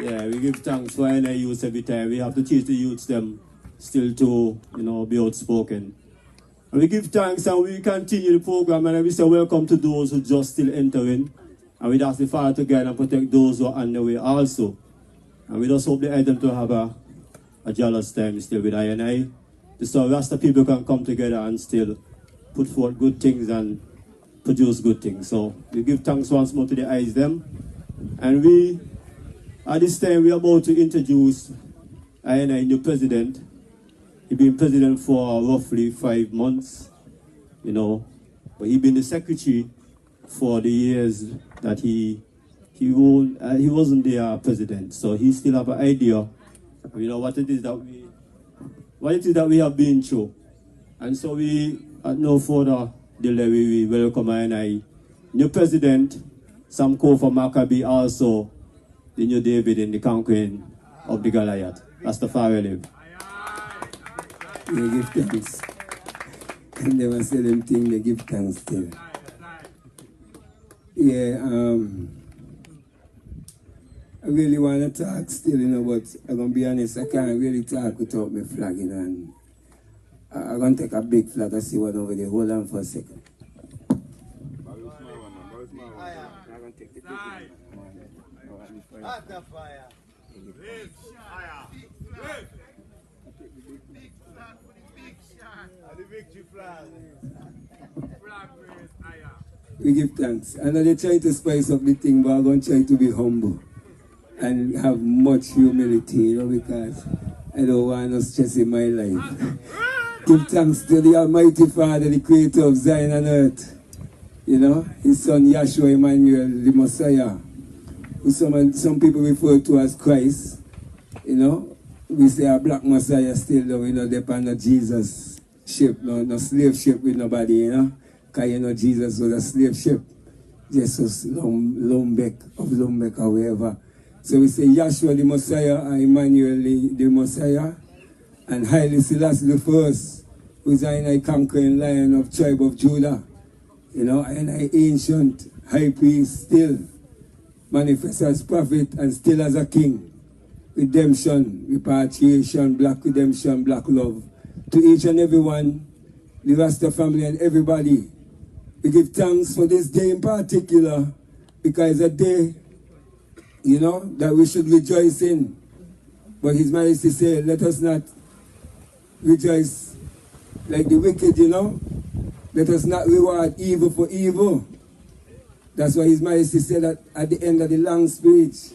B: Yeah, we give thanks for any youth every time. We have to teach the youths them still to, be outspoken. And we give thanks and we continue the program and we say welcome to those who just still entering. And we ask the Father to guide and protect those who are on the way also. And we just hope the them to have a jealous time still with I. So Rasta people can come together and still put forth good things and produce good things. So we give thanks once more to the eyes them. And we, at this time, we are about to introduce I new president. He's been president for roughly 5 months, but he's been the secretary for the years that he wasn't the president. So he still have an idea, what it is that we have been through. And so we, at no further delay, we welcome I new president, Sam Kofa Maccabee, also the new David in the conquering of the Goliath. That's the far live.
F: They give thanks. And they will say them thing, they give thanks still. Yeah, I really want to talk still, but I'm going to be honest, I can't really talk without me flagging. And I'm going to take a big flag. I see one over there. Hold on for a second. We give thanks. I know they try to spice up the thing, but I'm going to try to be humble and have much humility, because I don't want to stress in my life. Give thanks to the Almighty Father, the Creator of Zion and earth. His son Yahshua Emmanuel, the Messiah, who some people refer to as Christ. We say a black Messiah still, though, depend on Jesus ship, no slave ship with nobody, Because, Jesus was a slave ship. Jesus Lumbek of Lumbek or wherever. So we say Yahshua the Messiah and Emmanuel the Messiah. And Haile Selassie the first, who's a conquering lion of tribe of Judah. And an ancient high priest still manifest as prophet and still as a king. Redemption, repatriation, black redemption, black love. To each and every one, the Rasta family and everybody, we give thanks for this day in particular, because it's a day, that we should rejoice in. But His Majesty said, let us not rejoice like the wicked, Let us not reward evil for evil. That's why His Majesty said that at the end of the long speech.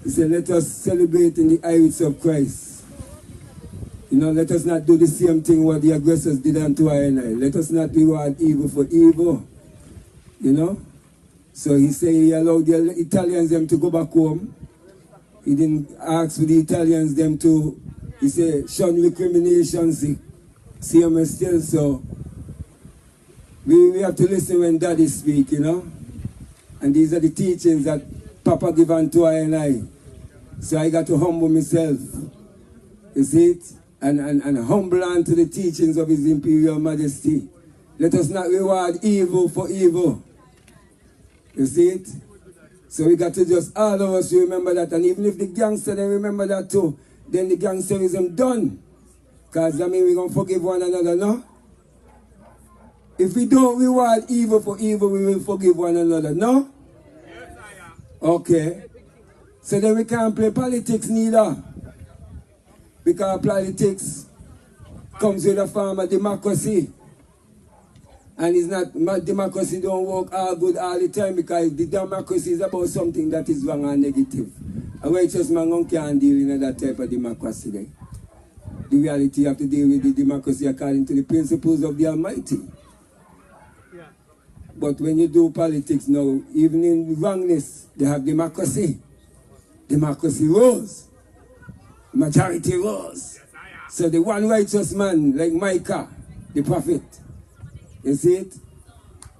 F: He said, let us celebrate in the heights of Christ. Let us not do the same thing what the aggressors did unto I and I. Let us not reward evil for evil. So he said he allowed the Italians them to go back home. He didn't ask for the Italians them to, he said, shun recriminations, see them still. So we have to listen when Daddy speak, And these are the teachings that Papa give unto I and I. So I got to humble myself. You see it? And humble unto the teachings of His Imperial Majesty. Let us not reward evil for evil. You see it? So we got to just, all of us remember that. And even if the gangster, they remember that too, then the gangsterism done. Because we're going to forgive one another, no? If we don't reward evil for evil, we will forgive one another, no? Okay. So then we can't play politics neither. Because politics comes with a form of democracy. And it's not, democracy don't work all good all the time, because the democracy is about something that is wrong and negative. A righteous man can't deal in that type of democracy there. The reality you have to deal with the democracy according to the principles of the Almighty. But when you do politics now, even in wrongness, they have democracy. Democracy rules. Majority rules. So the one righteous man, like Micah, the prophet, you see it?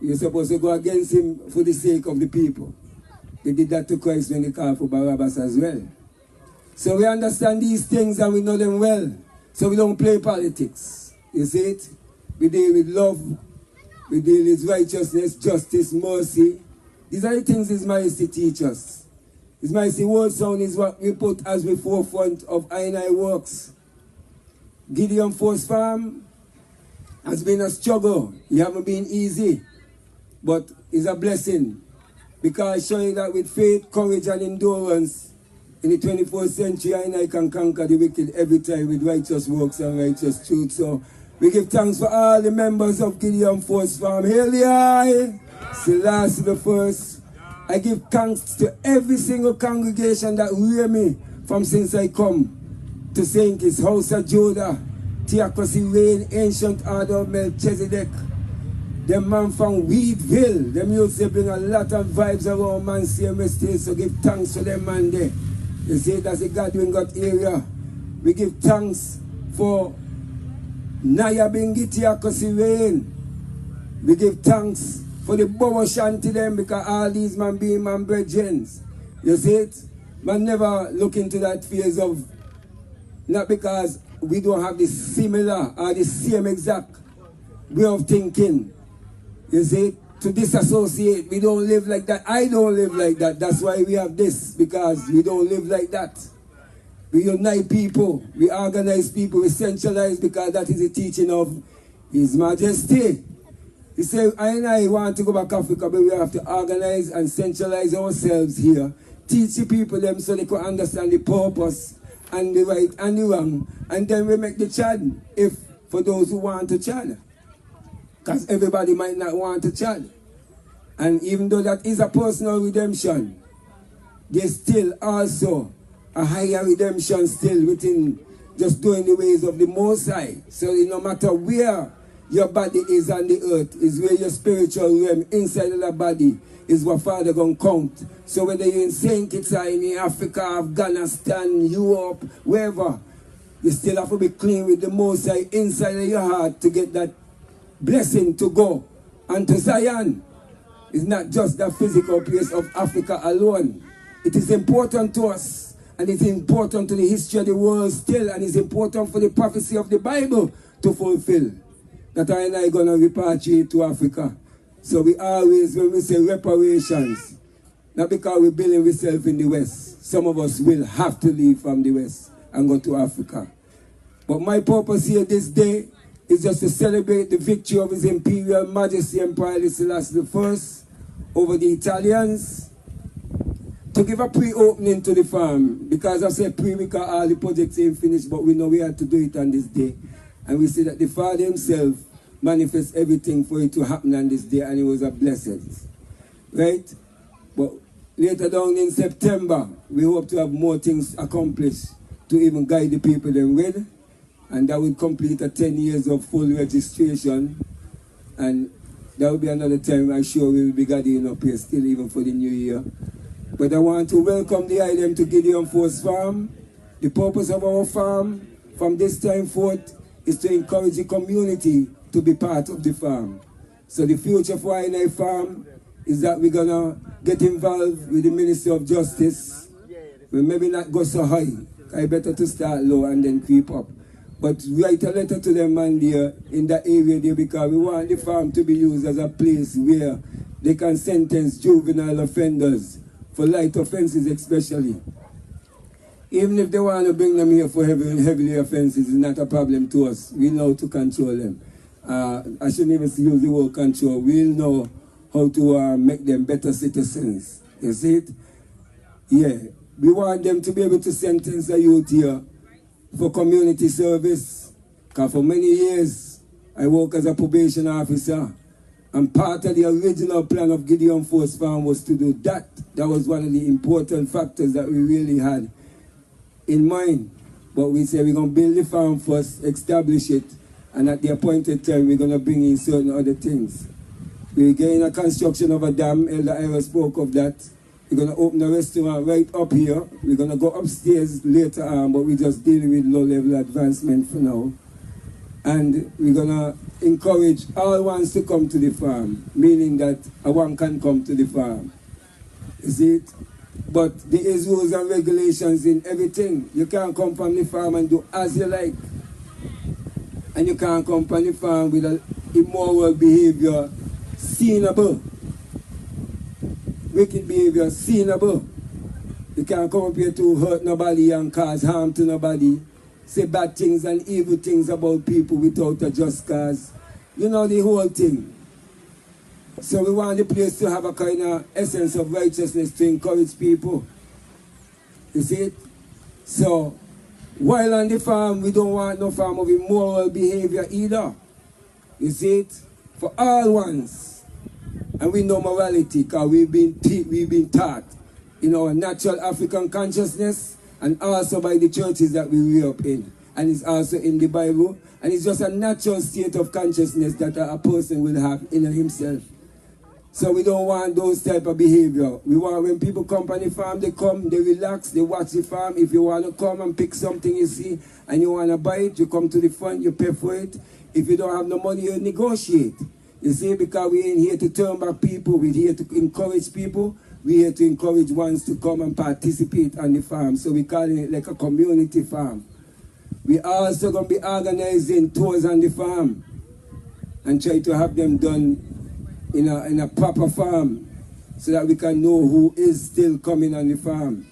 F: You're supposed to go against him for the sake of the people. They did that to Christ when they called for Barabbas as well. So we understand these things and we know them well. So we don't play politics. You see it? We deal with love We deal with righteousness, justice, mercy. These are the things His Majesty teach us. His Majesty word sound is what we put as the forefront of I works. Gideon Force Farm has been a struggle. It haven't been easy, but it's a blessing because showing that with faith, courage, and endurance in the 21st century, I can conquer the wicked every time with righteous works and righteous truth. So we give thanks for all the members of Gideon Force Farm. Hail the eye! Selassie the first. I give thanks to every single congregation that hear me from since I come to St. Kitts, House of Judah, Theocracy Reign, Ancient Order of Melchizedek. Them man from Weedville, them used to bring a lot of vibes around man same still, so give thanks to them man there. You see, that's the Godwin got area. We give thanks for Nayabingi Theocracy Reign. We give thanks for the Bobo Shanti them because all these man being man brethren. You see it? Man never look into that phase of, not because we don't have the similar or the same exact way of thinking. You see, to disassociate, we don't live like that. I don't live like that. That's why we have this, because we don't live like that. We unite people, we organize people, we centralize, because that is the teaching of His Majesty. He said, I want to go back to Africa, but we have to organize and centralize ourselves here. Teach the people them so they can understand the purpose and the right and the wrong. And then we make the chant, if for those who want to chant. Because everybody might not want to chant. And even though that is a personal redemption, there's still also a higher redemption still within just doing the ways of the Most High. So no matter where your body is on the earth, is where your spiritual realm inside of the body is what Father gonna count. So whether you're in St. Kitts or in Africa, Afghanistan, Europe, wherever, you still have to be clean with the Most High inside of your heart to get that blessing to go. And to Zion, it's not just the physical place of Africa alone. It is important to us, and it's important to the history of the world still, and it's important for the prophecy of the Bible to fulfill. That I and I going to repatriate to Africa. So we always, when we say reparations, not because we're building ourselves in the West, some of us will have to leave from the West and go to Africa. But my purpose here this day is just to celebrate the victory of His Imperial Majesty Emperor Selassie I over the Italians, to give a pre-opening to the farm, because I say pre because all the projects ain't finished, but we know we had to do it on this day. And we see that the Father Himself manifests everything for it to happen on this day, and it was a blessing. Right? But later down in September, we hope to have more things accomplished to even guide the people then with. And that will complete a 10 years of full registration. And that will be another time I'm sure we will be gathering up here still even for the new year. But I want to welcome the item to Gideon Force Farm. The purpose of our farm from this time forth is to encourage the community to be part of the farm. So the future for I Farm is that we're going to get involved with the Ministry of Justice. We maybe not go so high. I better to start low and then creep up. But write a letter to them man there in that area there, because we want the farm to be used as a place where they can sentence juvenile offenders for light offenses especially. Even if they want to bring them here for heavy offenses, it's not a problem to us. We know to control them. I shouldn't even use the word control. We'll know how to make them better citizens. You see it? Yeah. We want them to be able to sentence a youth here for community service. Because for many years, I work as a probation officer. And part of the original plan of Gideon Force Farm was to do that. That was one of the important factors that we really had in mind. But we said we're going to build the farm first, establish it, and at the appointed time, we're going to bring in certain other things. We're getting a construction of a dam. Elder Ira spoke of that. We're going to open a restaurant right up here. We're going to go upstairs later on, but we're just dealing with low-level advancement for now. And we're going to encourage all ones to come to the farm, meaning that one can come to the farm. You see it? But there is rules and regulations in everything. You can't come from the farm and do as you like. And you can't come from the farm with an immoral behavior Sinable. Wicked behavior, sinable. You can't come up here to hurt nobody and cause harm to nobody. Say bad things and evil things about people without a just cause. You know the whole thing. So we want the place to have a kind of essence of righteousness to encourage people. You see it? So, while on the farm, we don't want no form of immoral behavior either. You see it? For all ones. And we know morality because we've been taught in our natural African consciousness and also by the churches that we grew up in. And it's also in the Bible. And it's just a natural state of consciousness that a person will have in himself. So we don't want those type of behavior. We want when people come on the farm, they come, they relax, they watch the farm. If you want to come and pick something you see and you want to buy it, you come to the front, you pay for it. If you don't have no money, you negotiate. You see, because we ain't here to turn back people, we're here to encourage people. We're here to encourage ones to come and participate on the farm. So we call it like a community farm. We also going to be organizing tours on the farm and try to have them done in a proper farm so that we can know who is still coming on the farm.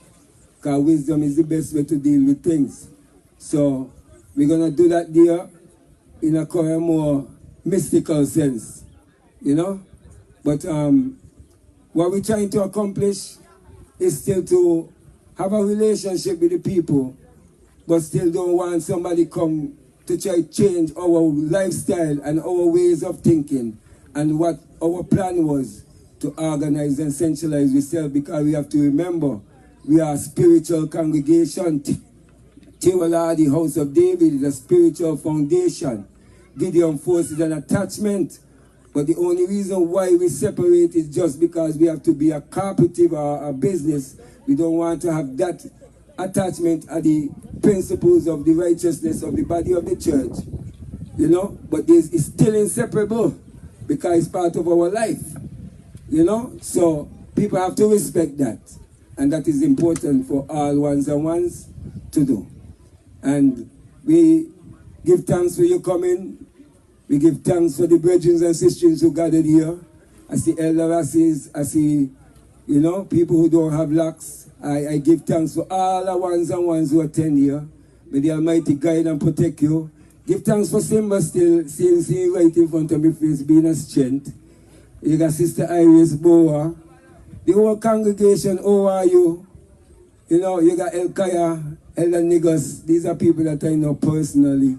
F: Because wisdom is the best way to deal with things. So we're going to do that there in a kind of more mystical sense, you know. But what we're trying to accomplish is still to have a relationship with the people, but still don't want somebody come to try to change our lifestyle and our ways of thinking. And what our plan was to organize and centralize ourselves, because we have to remember we are a spiritual congregation. Tiwala, the house of David, is a spiritual foundation. Gideon Force is an attachment. But the only reason why we separate is just because we have to be a cooperative or a business. We don't want to have that attachment at the principles of the righteousness of the body of the church. You know, but it's still inseparable because it's part of our life. You know, so people have to respect that. And that is important for all ones and ones to do. And we give thanks for you coming. We give thanks for the brethren and sisters who gathered here. I see elder races, I see, you know, people who don't have locks. I give thanks for all the ones and ones who attend here. May the Almighty guide and protect you. Give thanks for Simba still seeing right in front of me face, being a strength. You got Sister Iris Boa. The whole congregation, how are you? You know, you got El Kaya, Elder Niggas. These are people that I know personally.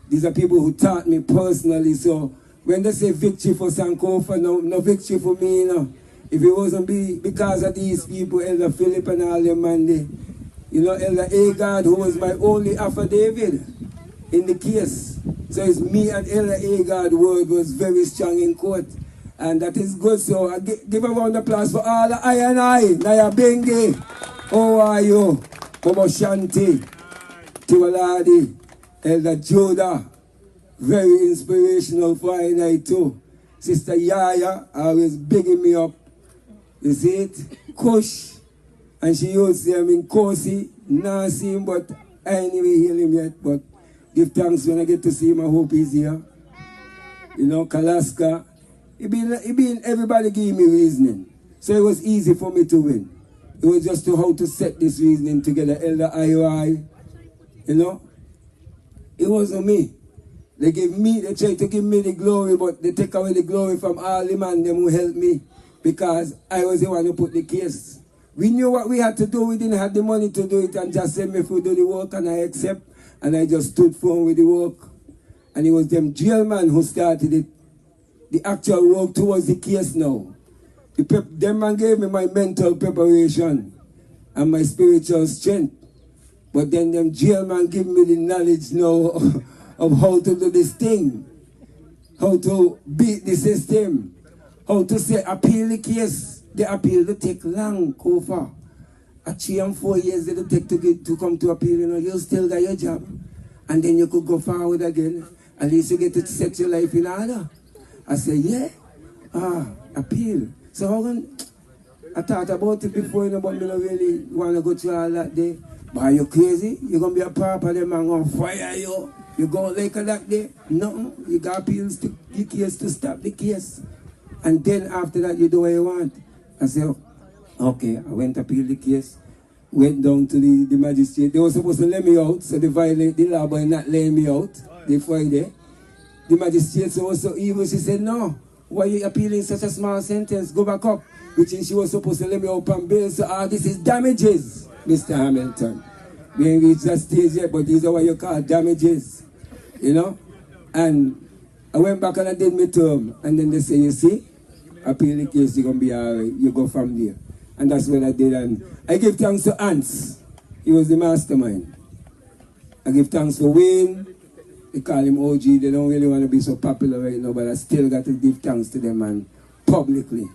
F: These are people who taught me personally. So when they say victory for Sankofa, no victory for me, you know. If it wasn't because of these people, Elder Philip and all them, you know, Elder Agard, who was my only affidavit in the case. So it's me and Elder Agard word was very strong in court. And that is good. So I give a round of applause for all the I and I. Naya Bengi. How are you? Momo Shanti. Tiwaladi. Elder Judah. Very inspirational for I and I too. Sister Yaya always bigging me up. You see it? Kush. And she used to say I'm in Kosi. Not see him, but I ain't even hear him yet. But give thanks when I get to see him. I hope he's here. You know, Kalaska. Everybody gave me reasoning. So it was easy for me to win. It was just how to set this reasoning together. Elder IOI, you know. It wasn't me. They tried to give me the glory, but they take away the glory from all the man them who helped me. Because I was the one who put the case. We knew what we had to do. We didn't have the money to do it, and just send me to do the work, and I accept. And I just stood firm with the work. And it was them jailman who started it. The actual work towards the case now. Them man gave me my mental preparation and my spiritual strength. But then them jailman give me the knowledge now of how to do this thing. How to beat the system. How to say appeal the case. The appeal will take long, Kofa. 3 and 4 years they take to come to appeal, you know. You still got your job. And then you could go forward again. At least you get to set your life in order. I said, yeah, appeal. So I thought about it before, you know, but I don't really want to go through all that day. But are you crazy? You're going to be a papa, them man going to fire you. You go like that day? No, you got appeals to the case to stop the case. And then after that, you do what you want. I said, okay, I went to appeal the case, went down to the magistrate. They were supposed to let me out, so they violate the law by not letting me out the Friday. The magistrate was so evil, she said, no, why are you appealing such a small sentence? Go back up. Which is she was supposed to let me out on bail. So this is damages, Mr. Hamilton. We ain't reached that stage yet, but these are what you call damages. You know? And I went back and I did my term. And then they say, you see, appeal the case, you're going to be all right. You go from there. And that's what I did. And I give thanks to Ants. He was the mastermind. I give thanks for Wayne. They call him OG. They don't really want to be so popular right now, but I still got to give thanks to them, man, publicly.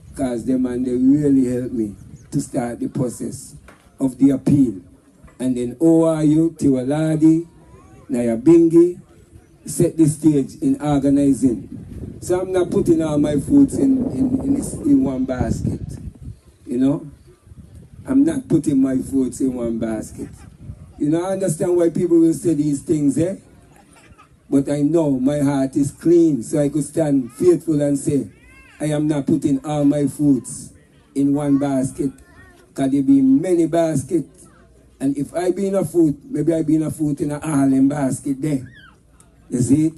F: Because them, man, they really helped me to start the process of the appeal. And then ORU, Tiwaladi, Nyabingi, set the stage in organizing. So I'm not putting all my foods in one basket. You know? I'm not putting my foods in one basket. You know, I understand why people will say these things, eh? But I know my heart is clean, so I could stand faithful and say, I am not putting all my foods in one basket. Because there be many baskets. And if I be in a food, maybe I be in a food in a Harlem basket there. You see it?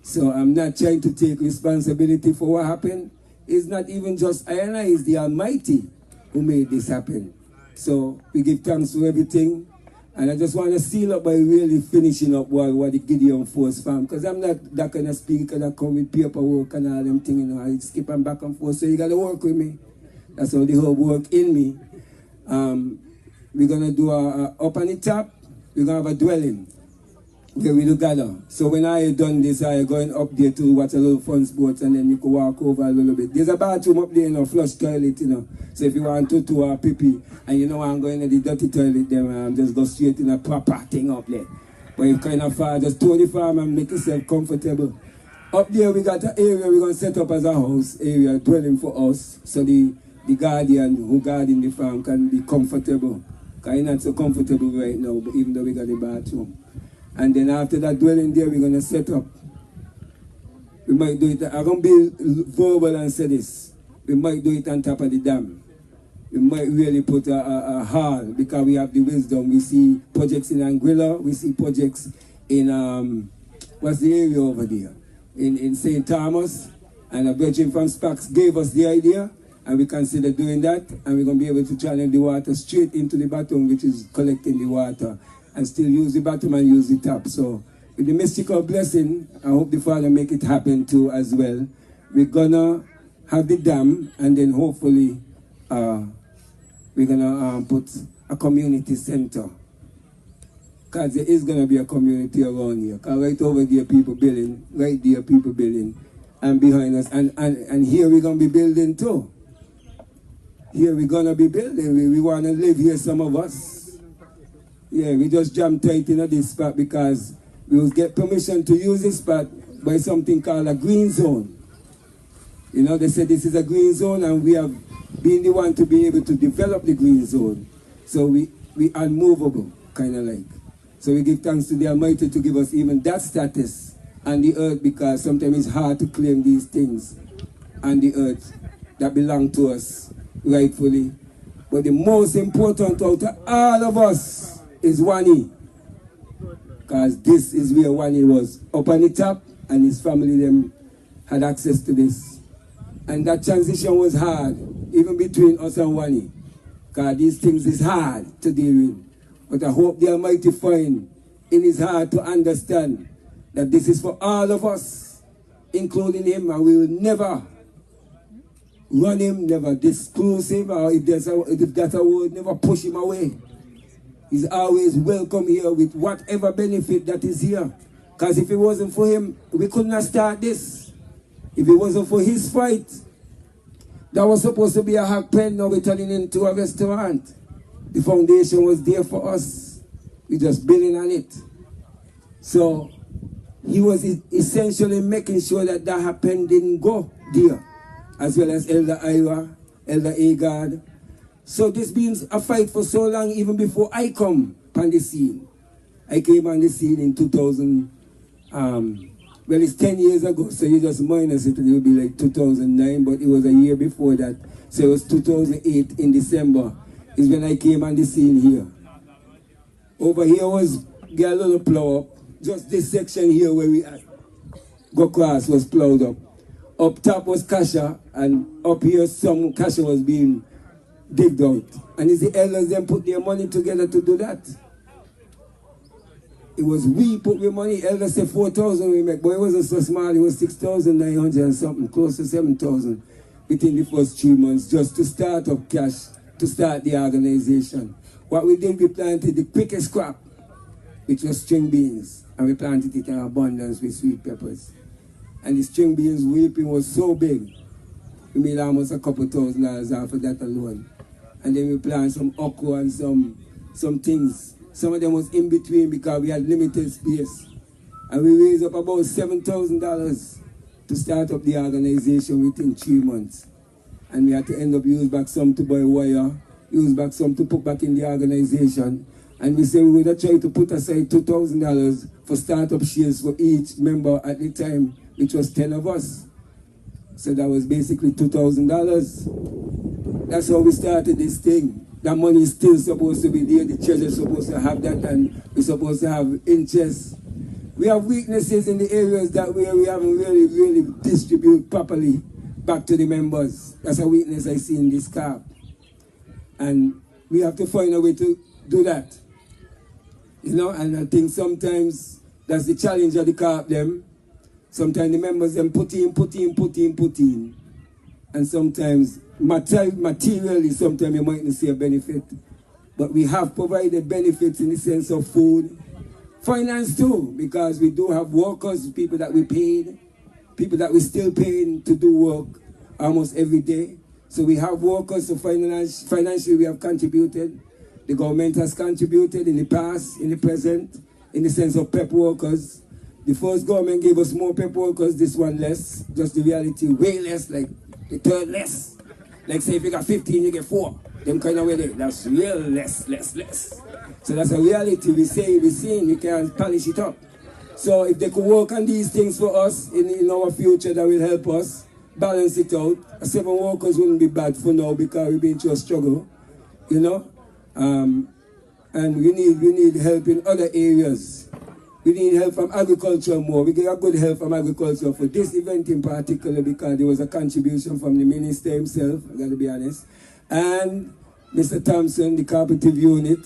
F: So I'm not trying to take responsibility for what happened. It's not even just I and I, it's the Almighty who made this happen. So we give thanks for everything. And I just want to seal up by really finishing up what the Gideon Force found. Because I'm not that kind of speaker that come with paperwork and all them things, you know. I skip and back and forth. So you got to work with me. That's how the whole work in me. We're going to do up on the top, we're going to have a dwelling where we do gather. So when I done this, I going up there to watch a little fun sports and then you can walk over a little bit. There's a bathroom up there, you know, flush toilet, you know. So if you want to or pee, and you know I'm going to the dirty toilet, then just go straight in a proper thing up there. But if kind of far, just tour the farm and make yourself comfortable. Up there we got an area we're going to set up as a house, area dwelling for us. So the guardian who guarding the farm can be comfortable. Because it's not so comfortable right now, but even though we got the bathroom. And then after that dwelling there, we're going to set up. We might do it, I'm going to be verbal and say this. We might do it on top of the dam. We might really put a hall because we have the wisdom. We see projects in Anguilla, we see projects in, what's the area over there? In St. Thomas. And a virgin from Spax gave us the idea. And we consider doing that, and we're going to be able to channel the water straight into the bottom, which is collecting the water, and still use the bottom and use the top. So, with the mystical blessing, I hope the Father make it happen too as well. We're going to have the dam, and then hopefully we're going to put a community center. Because there is going to be a community around here. Because right over there, people building, right there, people building, and behind us. And here we're going to be building too. Here we're going to be building. We want to live here, some of us. Yeah, we just jump tight into this spot because we will get permission to use this spot by something called a green zone. You know, they said this is a green zone and we have been the one to be able to develop the green zone. So we unmovable, kind of like. So we give thanks to the Almighty to give us even that status on the earth because sometimes it's hard to claim these things on the earth that belong to us rightfully. But the most important out of all of us is Wani. Because this is where Wani was up on the top and his family them had access to this. And that transition was hard, even between us and Wani. Because these things is hard to deal with. But I hope the Almighty find in his heart to understand that this is for all of us, including him, and we will never run him, never disclose him, or if that's a word, never push him away. He's always welcome here with whatever benefit that is here. Because if it wasn't for him, we could not start this. If it wasn't for his fight, that was supposed to be a hack pen, now we're turning into a restaurant. The foundation was there for us. We're just building on it. So he was essentially making sure that that happened didn't go there. As well as Elder Ira, Elder Agard. So this been a fight for so long, even before I come on the scene. I came on the scene in 2000, Well, it's 10 years ago, so you just minus it, it will be like 2009, but it was a year before that. So it was 2008 in December is when I came on the scene here. Over here was get a little plow up. Just this section here where we go across was plowed up. Up top was kasha, and up here some kasha was being digged out. And it's the elders then put their money together to do that. It was we put the money, elders said 4,000 we make, but it wasn't so small, it was 6,900 and something, close to 7,000 within the first 3 months just to start up cash, to start the organization. What we did, we planted the quickest crop, which was string beans, and we planted it in abundance with sweet peppers. And the string beans reaping was so big, we made almost a couple $1,000 off of that alone. And then we planted some okra and some things. Some of them was in between because we had limited space. And we raised up about $7,000 to start up the organization within 3 months. And we had to end up use back some to buy wire, use back some to put back in the organization. And we said we would have tried to put aside $2,000 for startup shares for each member at the time, which was 10 of us. So that was basically $2,000. That's how we started this thing. That money is still supposed to be there, the church is supposed to have that, and we're supposed to have interest. We have weaknesses in the areas that we haven't really distributed properly back to the members. That's a weakness I see in this CAP. And we have to find a way to do that. You know, and I think sometimes that's the challenge of the CAP them. Sometimes the members them put in. And sometimes materially, sometimes you might not see a benefit. But we have provided benefits in the sense of food. Finance too, because we do have workers, people that we paid, people that we still paying to do work almost every day. So we have workers, so financially we have contributed. The government has contributed in the past, in the present, in the sense of PEP workers. The first government gave us more PEP workers, this one less. Just the reality, way less, like the third less. Like say if you got 15, you get 4. Them kind of way there. That's real less. So that's a reality we're seeing, we can polish it up. So if they could work on these things for us in our future, that will help us balance it out. 7 workers wouldn't be bad for now because we've been through a struggle, you know. And we need help in other areas. We need help from agriculture more. We get a good help from agriculture for this event in particular because there was a contribution from the minister himself, I gotta be honest, and Mr. Thompson, the cooperative unit,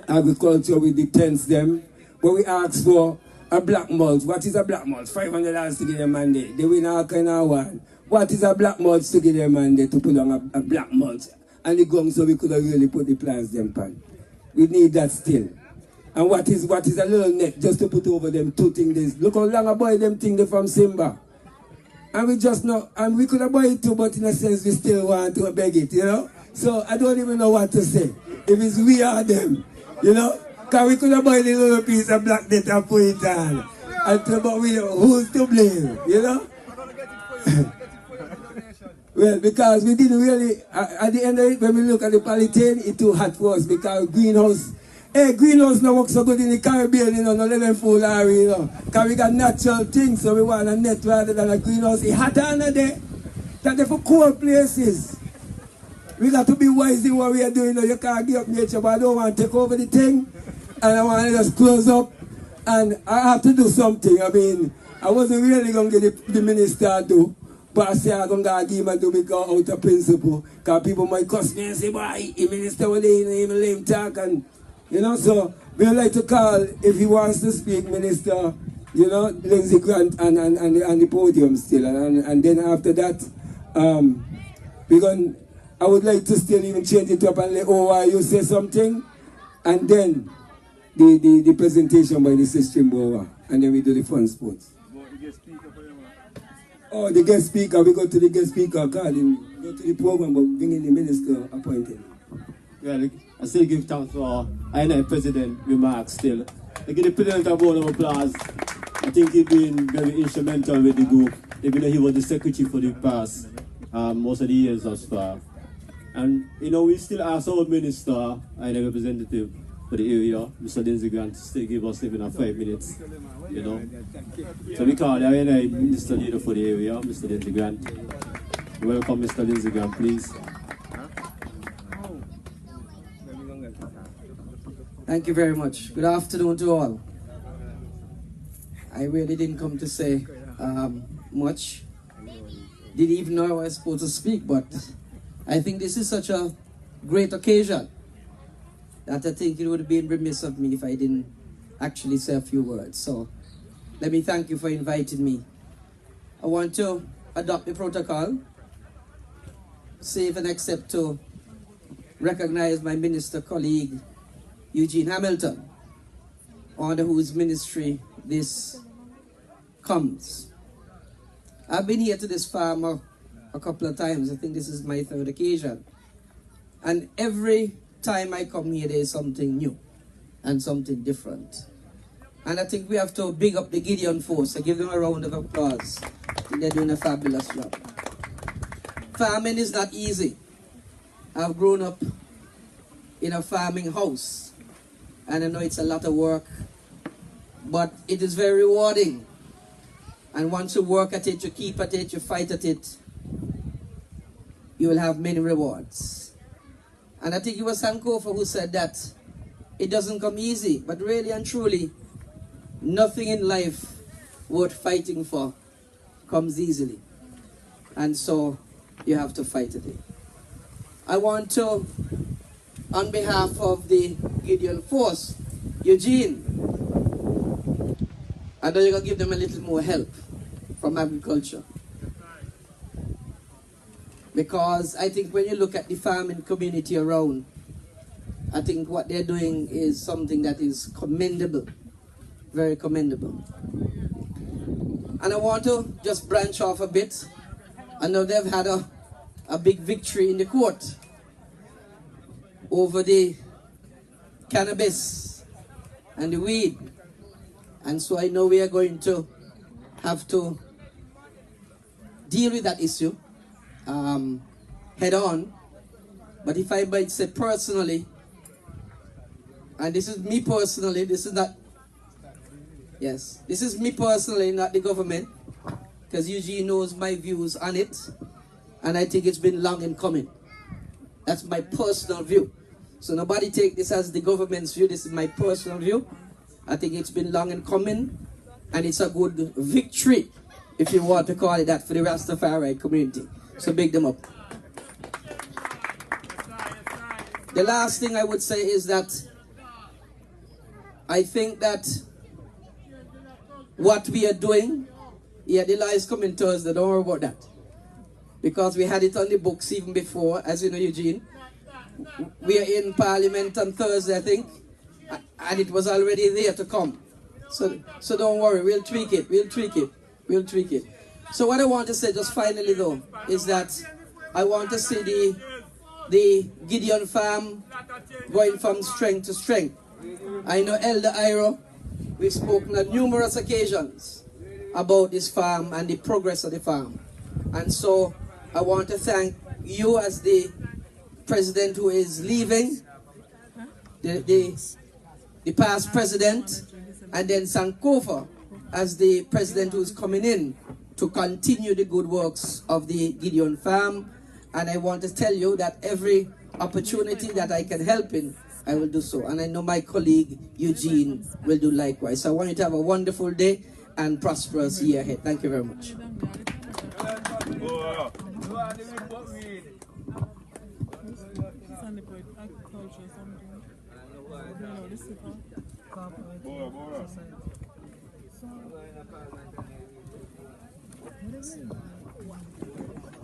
F: agriculture with the tents them. But we asked for a black mulch. What is a black mulch? $500 to get them mandate. They win all kind of one. What is a black mulch to get them mandate to put on a black mulch? And the gum so we could have really put the plants them pan. We need that still. And what is a little net just to put over them 2 things. Look how long I buy them thing from Simba. And we just know, and we could have bought it too, but in a sense we still want to beg it, you know? So I don't even know what to say. If it's we or them, you know? Because we could have bought a little piece of black net and put it on. But who's to blame, you know? Well, because we didn't really, at the end of it, when we look at the polythene, it's too hot for us because greenhouse no work so good in the Caribbean, you know, no living food area, you know. Because we got natural things, so we want a net rather than a greenhouse. It's hotter on the day. That's for cold places. We got to be wise in what we are doing. You know, you can't give up nature, but I don't want to take over the thing. And I want to just close up. And I have to do something. I mean, I wasn't really going to get the minister to do. But I say I'm going to give him a do because out of principle. Because people might cuss me and say, boy, the minister will even let him talk. And, you know, so we would like to call, if he wants to speak, Minister, you know, Lindsay Grant and the podium still. And then after that, I would like to still even change it up and let OYU say something. And then the presentation by the Sister Mbowa. And then we do the fun sports. Oh, the guest speaker, we go to the guest speaker card and go to the program, but bring in the minister appointed.
B: Well, I still give thanks for our President remarks still. I give the President a round of applause. I think he's been very instrumental with the group, even though he was the secretary for the past most of the years thus far. And you know, we still ask our minister and the representative for the area. Mr. Lindsay Grant still give us even a 5 minutes, you know. So we call the Minister Leader for the area, Mr. Lindsay Grant. Welcome, Mr. Lindsay Grant, please.
G: Thank you very much. Good afternoon to all. I really didn't come to say much. Didn't even know I was supposed to speak, but I think this is such a great occasion that I think it would have been remiss of me if I didn't actually say a few words. So let me thank you for inviting me. I want to adopt the protocol, save and accept to recognize my minister colleague, Eugene Hamilton, under whose ministry this comes. I've been here to this farm a couple of times. I think this is my third occasion. And every time I come here, there's something new and something different. And I think we have to big up the Gideon force. I give them a round of applause. I think they're doing a fabulous job. Farming is not easy. I've grown up in a farming house, and I know it's a lot of work, but it is very rewarding. And once you work at it, you keep at it, you fight at it, you will have many rewards. And I think it was Sankofa who said that it doesn't come easy, but really and truly, nothing in life worth fighting for comes easily. And so you have to fight at it. I want to, on behalf of the Gideon Force, Eugene, I know you're going to give them a little more help from agriculture. Because I think when you look at the farming community around, I think what they're doing is something that is commendable, very commendable. And I want to just branch off a bit. I know they've had a big victory in the court over the cannabis and the weed. And so I know we are going to have to deal with that issue head on. But if I might say personally, and this is me personally, this is not, yes, this is me personally, not the government, because Eugene knows my views on it, and I think it's been long in coming. That's my personal view. So nobody take this as the government's view, this is my personal view. I think it's been long in coming, and it's a good victory, if you want to call it that, for the Rastafari community. So big them up. The last thing I would say is that I think that what we are doing, yeah, the law is coming Thursday, don't worry about that. Because we had it on the books even before, as you know, Eugene. We are in Parliament on Thursday, I think, and it was already there to come. So don't worry, we'll tweak it, we'll tweak it, we'll tweak it. So what I want to say just finally though, is that I want to see the Gideon farm going from strength to strength. I know Elder Iro, we've spoken on numerous occasions about this farm and the progress of the farm. And so I want to thank you as the president who is leaving, the past president, and then Sankofa as the president who's coming in to continue the good works of the Gideon farm. And I want to tell you that every opportunity that I can help in, I will do so. And I know my colleague Eugene will do likewise. So I want you to have a wonderful day and prosperous year ahead. Thank you very much.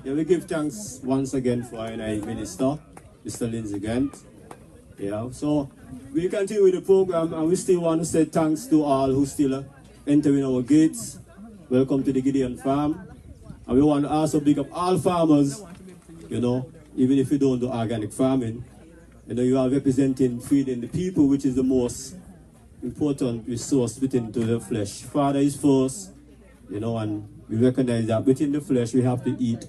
B: Yeah, we give thanks once again for our minister, Mr. Lindsay Grant. Yeah, so we continue with the program, and we still want to say thanks to all who still entering our gates. Welcome to the Gideon farm. And we want to also big up all farmers, you know, even if you don't do organic farming. You know, you are representing feeding the people, which is the most important resource within the flesh. Father is first, you know, and we recognize that within the flesh we have to eat.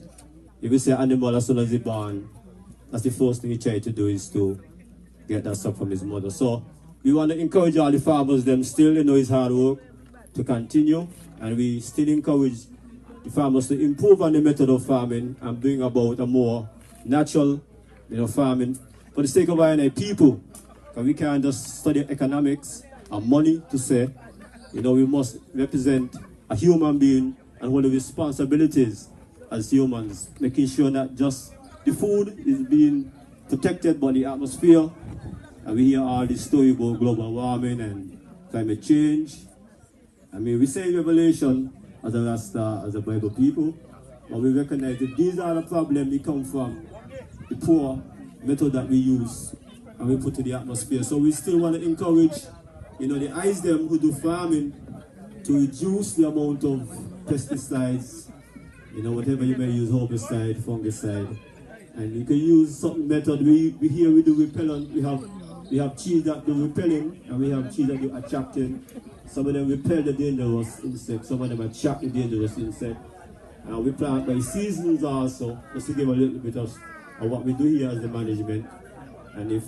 B: If we say animal as soon as it's born, that's the first thing we try to do is to get that stuff from his mother. So we want to encourage all the farmers, them still, it's hard work, to continue. And we still encourage the farmers to improve on the method of farming and bring about a more natural, farming for the sake of our people. Because we can't just study economics and money to say, we must represent a human being and hold the responsibilities as humans, making sure that just the food is being protected by the atmosphere. And we hear all this story about global warming and climate change. I mean, we say Revelation as a Rasta, as a Bible people, but we recognize that these are the problems that come from the poor method that we use and we put to the atmosphere. So we still want to encourage, the eyes them who do farming to reduce the amount of pesticides, whatever you may use, herbicide, fungicide. And you can use certain method. We here we do repellent. We have trees that do repelling and we have trees that do attracting. Some of them repel the dangerous insects, some of them attract the dangerous insect. And we plant by seasons also, just to give a little bit of what we do here as the management. And if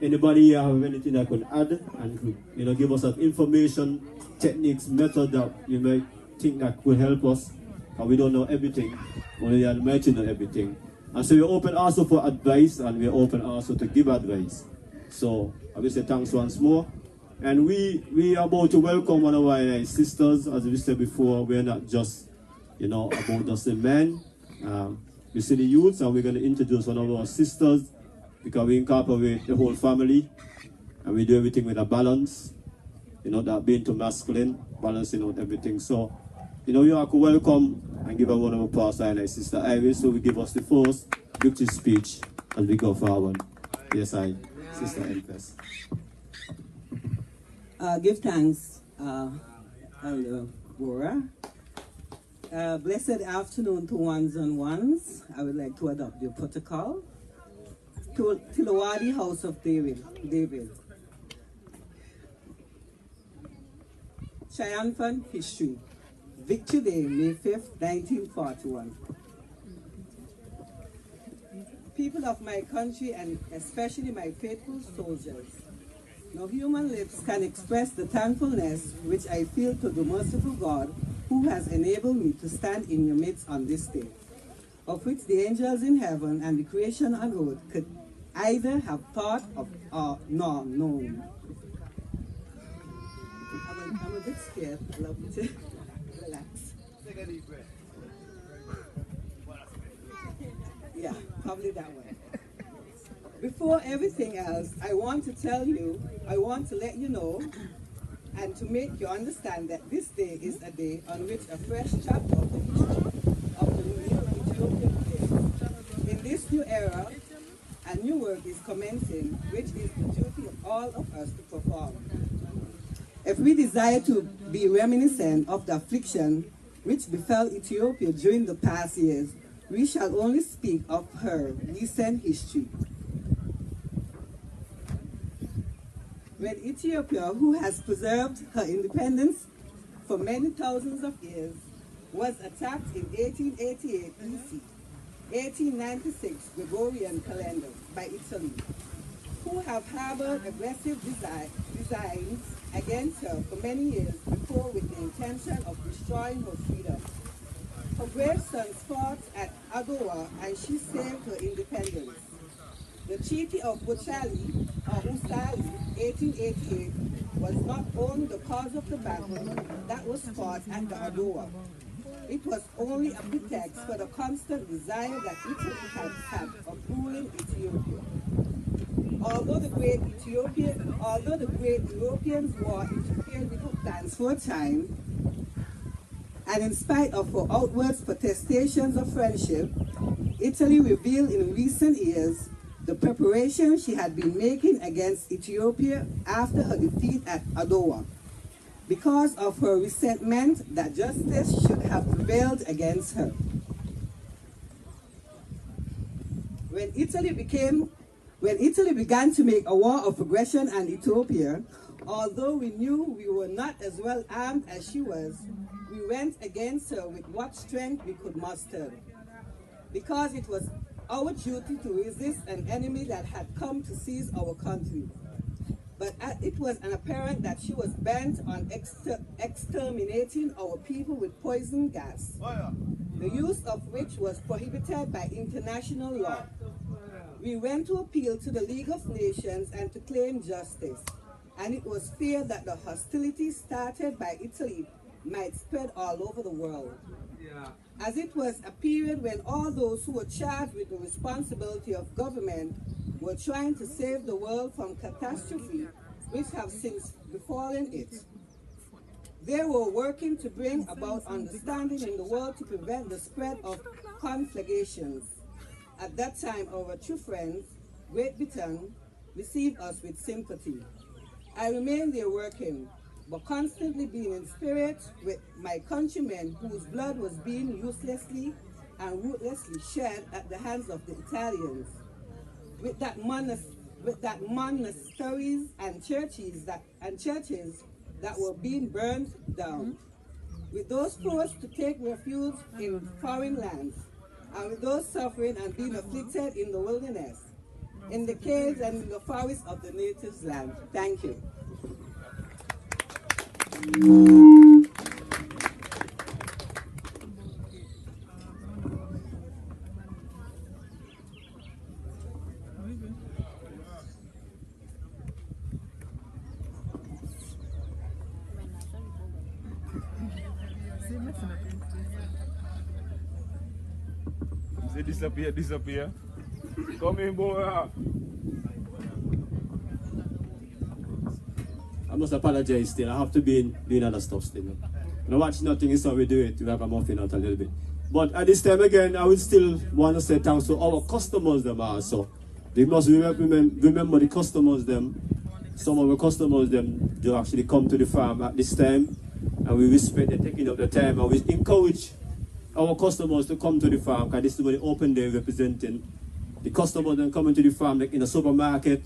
B: anybody here have anything that could add and give us that information, techniques, method that you may think that could help us, and we don't know everything, only the Almighty know everything. And so we're open also for advice and we're open also to give advice. So I will say thanks once more. And we are about to welcome one of our sisters, as we said before. We're not just, about just the men. We see the youths, and we're going to introduce one of our sisters because we incorporate the whole family, and we do everything with a balance. That being too masculine, balancing out everything. So, you are to welcome and give a round of applause to our sister Iris, who will give us the first victory speech as we go forward. Yes, Sister Elvis.
H: Give thanks, Elder Bora. Blessed afternoon to ones and ones. I would like to adopt your protocol. To Tilawadi House of David. Triumphant History. Victory Day, May 5th, 1941. People of my country, and especially my faithful soldiers, no human lips can express the thankfulness which I feel to the merciful God who has enabled me to stand in your midst on this day, of which the angels in heaven and the creation on earth could either have thought of or nor known. I'm a bit scared. Allow me to relax. Take a deep breath. Yeah, probably that way. Before everything else, I want to let you know, and to make you understand that this day is a day on which a fresh chapter of the history of the new Ethiopian begins. In this new era, a new work is commencing, which is the duty of all of us to perform. If we desire to be reminiscent of the affliction which befell Ethiopia during the past years, we shall only speak of her recent history. When Ethiopia, who has preserved her independence for many thousands of years, was attacked in 1888 BC, 1896 Gregorian calendar by Italy, who have harbored aggressive designs against her for many years before with the intention of destroying her freedom. Her brave sons fought at Adowa and she saved her independence. The Treaty of Buchali, or Usali, 1888, was not only the cause of the battle that was fought at the Adowa. It was only a pretext for the constant desire that Italy had of ruling Ethiopia. Although the great Europeans war interfered with her plans for a time, and in spite of her outward protestations of friendship, Italy revealed in recent years the preparation she had been making against Ethiopia after her defeat at Adowa, because of her resentment that justice should have prevailed against her. When Italy began to make a war of aggression on Ethiopia, although we knew we were not as well armed as she was, we went against her with what strength we could muster, because it was our duty to resist an enemy that had come to seize our country. but it was apparent that she was bent on exterminating our people with poison gas, the use of which was prohibited by international law. We went to appeal to the League of Nations and to claim justice, and it was feared that the hostilities started by Italy might spread all over the world. As it was a period when all those who were charged with the responsibility of government were trying to save the world from catastrophe which have since befallen it. They were working to bring about understanding in the world to prevent the spread of conflagrations. At that time, our true friends, Great Britain, received us with sympathy. I remained there working, but constantly being in spirit with my countrymen whose blood was being uselessly and ruthlessly shed at the hands of the Italians. With that monasteries and churches that were being burned down. With those forced to take refuge in foreign lands, and with those suffering and being afflicted in the wilderness, in the caves and in the forests of the natives' land. Thank you.
I: Disappear. Come in, boy.
B: I must apologize still. I have to be doing other stuff still. When I watch nothing is how we do it. We have a muffin out a little bit. But at this time again, I would still want to say thanks to our customers them also. They must remember the customers them. Some of the customers them do actually come to the farm at this time. And we respect the taking of the time. And we encourage our customers to come to the farm, because this is the open day representing. The customers then coming to the farm, like in a supermarket,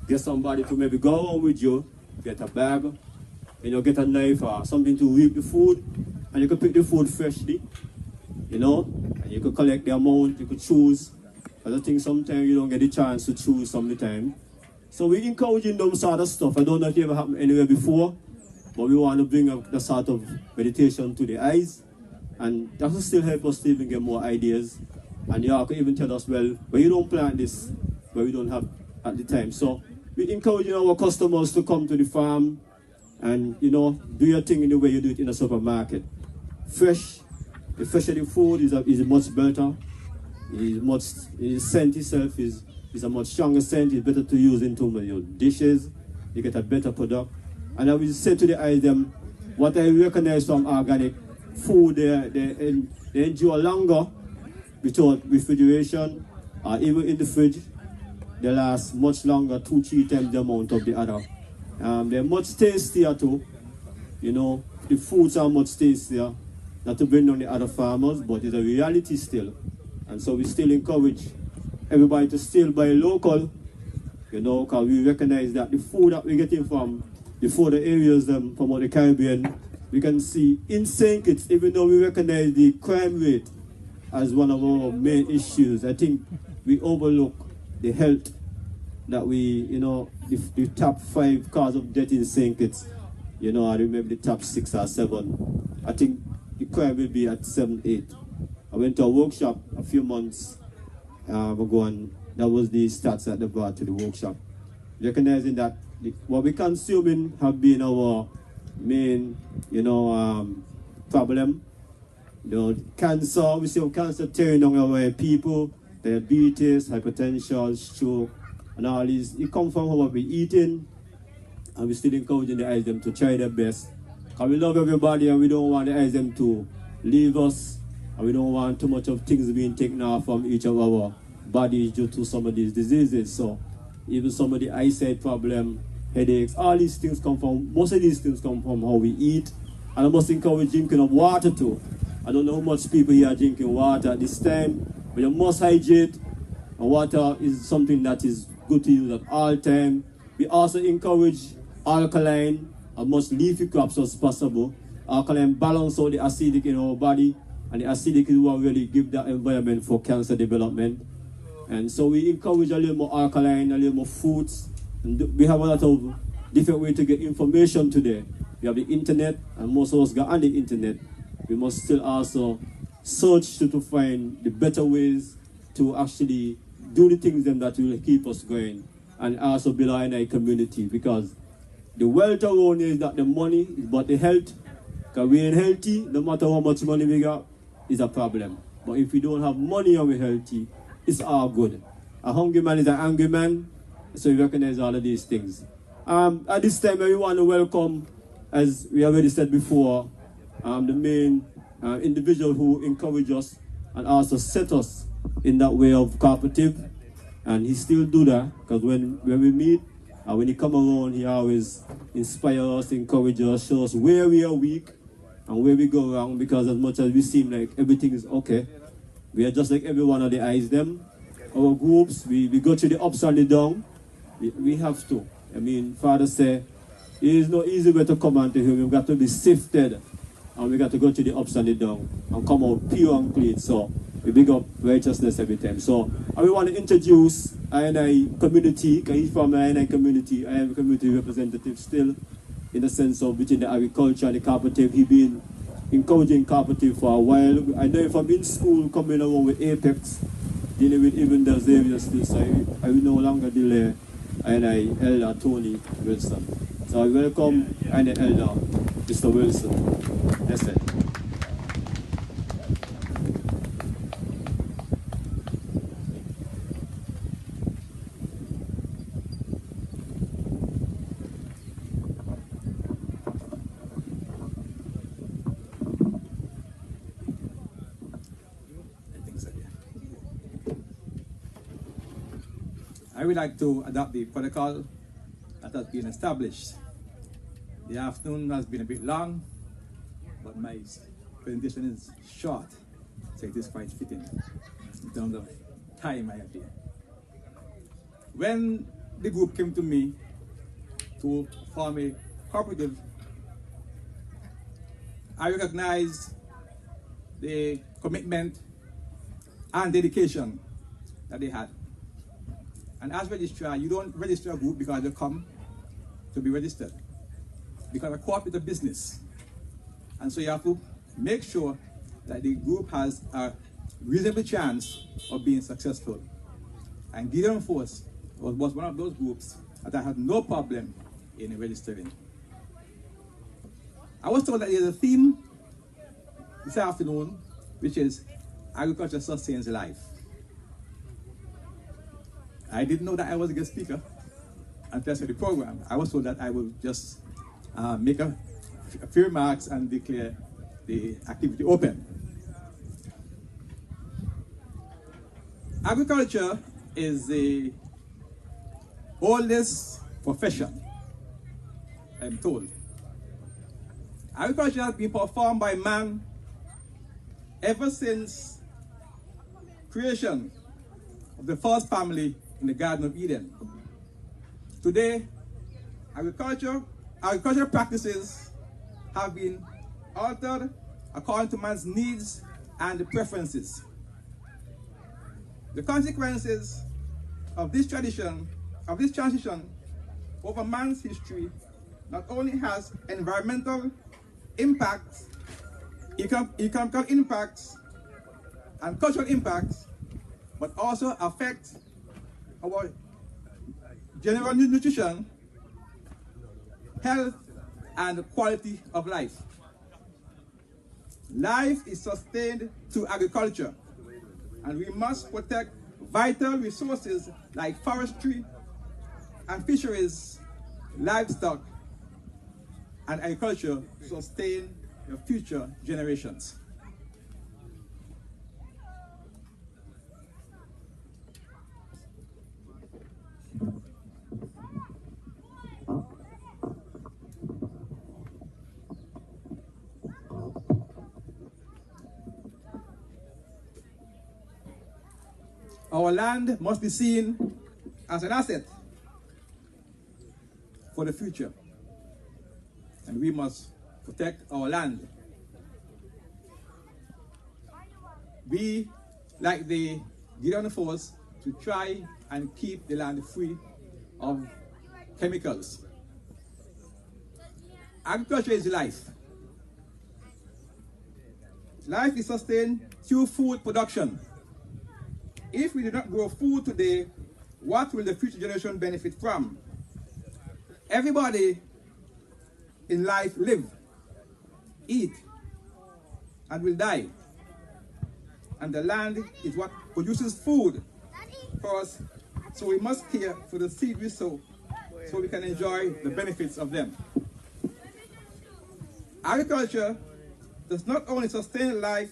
B: get somebody to maybe go home with you, get a bag, get a knife or something to whip the food, and you can pick the food freshly, and you can collect the amount, you could choose. I think sometimes you don't get the chance to choose some of the time. So we're encouraging them sort of stuff. I don't know if it ever happened anywhere before, but we want to bring up the sort of meditation to the eyes. And that will still help us to even get more ideas. And you can even tell us, well, when you don't plant this, but we don't have at the time. So we're encouraging our customers to come to the farm and, do your thing in the way you do it in a supermarket. Fresh, the fresher the food is much better. The scent itself is a much stronger scent. It's better to use into your dishes. You get a better product. And I will say to the items, what I recognize from organic food, they endure longer without refrigeration, or even in the fridge. They last much longer, 2-3 times the amount of the other. They're much tastier too. The foods are much tastier. Not to bring down the other farmers, but it's a reality still. And so we still encourage everybody to still buy local, because we recognize that the food that we're getting from the further areas from the Caribbean, we can see in St. Kitts, even though we recognize the crime rate as one of our main issues, I think we overlook the health that we, the top 5 cause of death in St. Kitts, I remember the top 6 or 7. I think the crime will be at 7, 8. I went to a workshop a few months ago, and that was the stats that they brought to the workshop. Recognizing that what we're consuming have been our main, problem. Cancer, we see cancer tearing down our people, diabetes, hypertension, stroke, and all these. It comes from what we're eating, and we're still encouraging the ISM to try their best. Because we love everybody, and we don't want the ISM to leave us, and we don't want too much of things being taken off from each of our bodies due to some of these diseases. So even some of the eyesight problem, headaches, all these things most of these things come from how we eat. And I must encourage drinking of water too. I don't know how much people here are drinking water at this time, but you must hydrate. And water is something that is good to use at all time. We also encourage alkaline as much leafy crops as possible. Alkaline balance out the acidic in our body, and the acidic is what really gives that environment for cancer development. And so we encourage a little more alkaline, a little more fruits, And we have a lot of different ways to get information today. We have the internet, and most of us got on the internet. We must still also search to find the better ways to actually do the things them that will keep us going and also build in a community, because the wealth around is not the money, but the health. Because we ain't healthy, no matter how much money we got, is a problem. But if we don't have money and we're healthy, it's all good. A hungry man is an angry man, so we recognize all of these things. At this time, we want to welcome, as we already said before, the main individual who encouraged us and also set us in that way of cooperative. And he still do that, because when we meet, when he come around, he always inspire us, encourage us, show us where we are weak and where we go wrong, because as much as we seem like everything is okay, we are just like every one of the eyes them. Our groups, we go through the ups and the down. We have to. I mean, Father said, it is no easy way to come unto him. We've got to be sifted, and we got to go through the ups and the down and come out pure and clean. So we big up righteousness every time. So we want to introduce I community, because he's from the community. I am a community representative still, in the sense of between the agriculture and the cooperative. He been encouraging cooperative for a while. I know if I'm in school coming along with Apex, dealing with even the Xavier still, so I will no longer delay Elder Tony Wilson. So I welcome Elder Mr. Wilson. That's it.
J: I would like to adopt the protocol that has been established. The afternoon has been a bit long, but my presentation is short, so it is quite fitting in terms of time I have here. When the group came to me to form a cooperative, I recognized the commitment and dedication that they had. And as registrar, you don't register a group because you come to be registered. Because a co-op is a business. And so you have to make sure that the group has a reasonable chance of being successful. And Gideon Force was one of those groups that I had no problem in registering. I was told that there's a theme this afternoon, which is agriculture sustains life. I didn't know that I was a guest speaker until I saw the program. I was told that I would just make a few remarks and declare the activity open. Agriculture is the oldest profession, I'm told. Agriculture has been performed by man ever since creation of the first family in the Garden of Eden. Today, agricultural practices have been altered according to man's needs and preferences. The consequences of this transition over man's history not only has environmental impacts, economical impacts, and cultural impacts, but also affects our general nutrition, health, and quality of life. Life is sustained through agriculture, and we must protect vital resources like forestry and fisheries, livestock, and agriculture to sustain the future generations. Our land must be seen as an asset for the future, and we must protect our land. We, like the Gideon Force, to try and keep the land free of chemicals. Agriculture is life. Life is sustained through food production. If we do not grow food today, what will the future generation benefit from? Everybody in life live, eat, and will die. And the land is what produces food for us, so we must care for the seed we sow so we can enjoy the benefits of them. Agriculture does not only sustain life,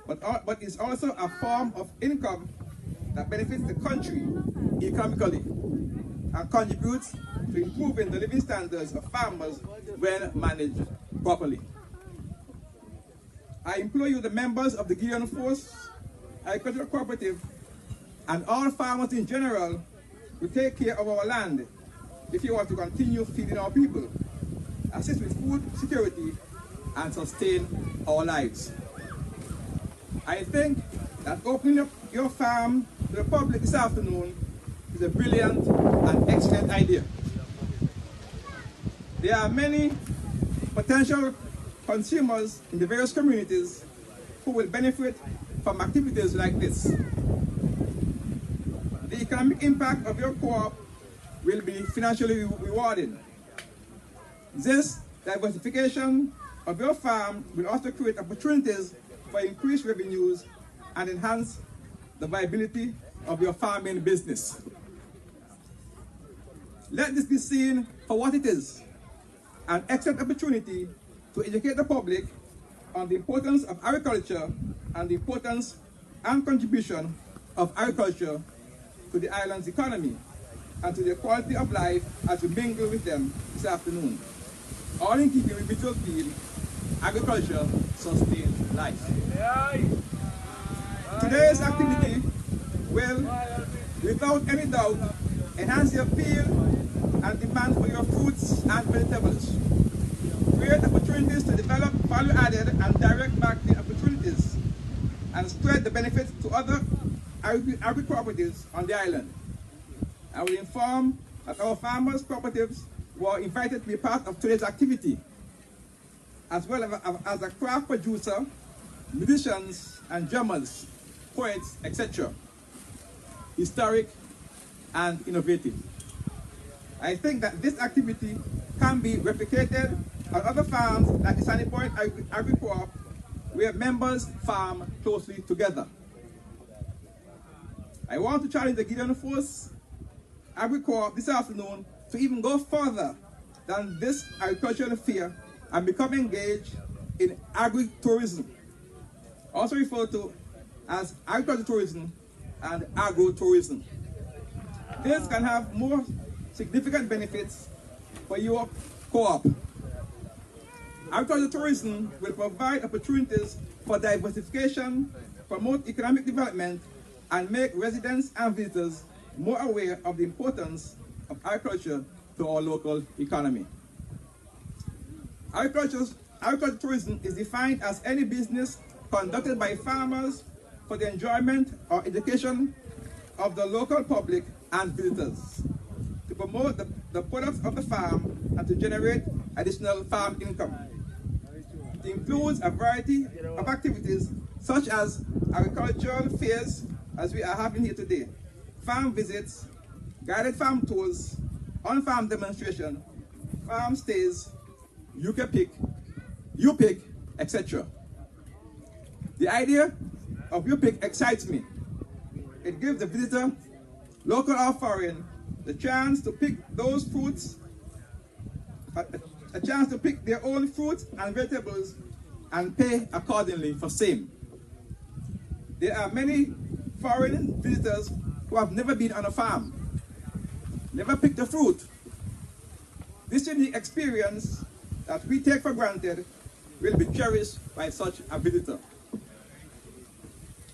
J: but is also a form of income that benefits the country economically and contributes to improving the living standards of farmers when managed properly. I implore you, the members of the Gideon Agricultural Cooperative, and all farmers in general, to take care of our land if you want to continue feeding our people, assist with food security, and sustain our lives. I think that opening up your farm to the public this afternoon is a brilliant and excellent idea. There are many potential consumers in the various communities who will benefit from activities like this. The economic impact of your co-op will be financially rewarding. This diversification of your farm will also create opportunities for increased revenues and enhance the viability of your farming business. Let this be seen for what it is, an excellent opportunity to educate the public on the importance of agriculture and the importance and contribution of agriculture to the island's economy and to the quality of life as we mingle with them this afternoon. All in keeping with Mitchell's theme, agriculture sustains life. Today's activity will, without any doubt, enhance the appeal and demand for your fruits and vegetables, create opportunities to develop value-added and direct marketing opportunities, and spread the benefits to other agri-cooperatives on the island. I will inform that our farmers' cooperatives were invited to be part of today's activity, as well as a craft producer, musicians and drummers, poets, etc. Historic and innovative. I think that this activity can be replicated on other farms like the Sandy Point Agri-Co-op, where members farm closely together. I want to challenge the Gideon Agri-Co-op this afternoon to even go further than this agricultural fair and become engaged in agri-tourism, also referred to as agricultural tourism and agro-tourism. This can have more significant benefits for your co-op. Agricultural tourism will provide opportunities for diversification, promote economic development, and make residents and visitors more aware of the importance of agriculture to our local economy. Agricultural tourism is defined as any business conducted by farmers for the enjoyment or education of the local public and visitors, to promote the products of the farm and to generate additional farm income. It includes a variety of activities such as agricultural fairs, as we are having here today, farm visits, guided farm tours, on-farm demonstration, farm stays, U-Pick, etc. The idea of U-Pick excites me. It gives the visitor, local or foreign, the chance to pick those fruits, a chance to pick their own fruits and vegetables and pay accordingly for same. There are many foreign visitors who have never been on a farm, never picked a fruit. This unique experience that we take for granted will be cherished by such a visitor.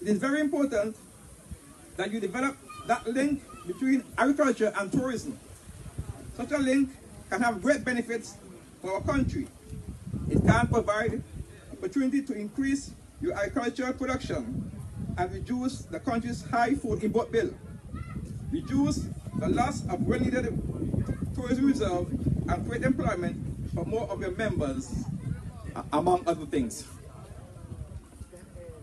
J: It is very important that you develop that link between agriculture and tourism. Such a link can have great benefits for our country. It can provide opportunity to increase your agricultural production and reduce the country's high food import bill, reduce the loss of well-needed tourism reserve and create employment for more of your members, among other things.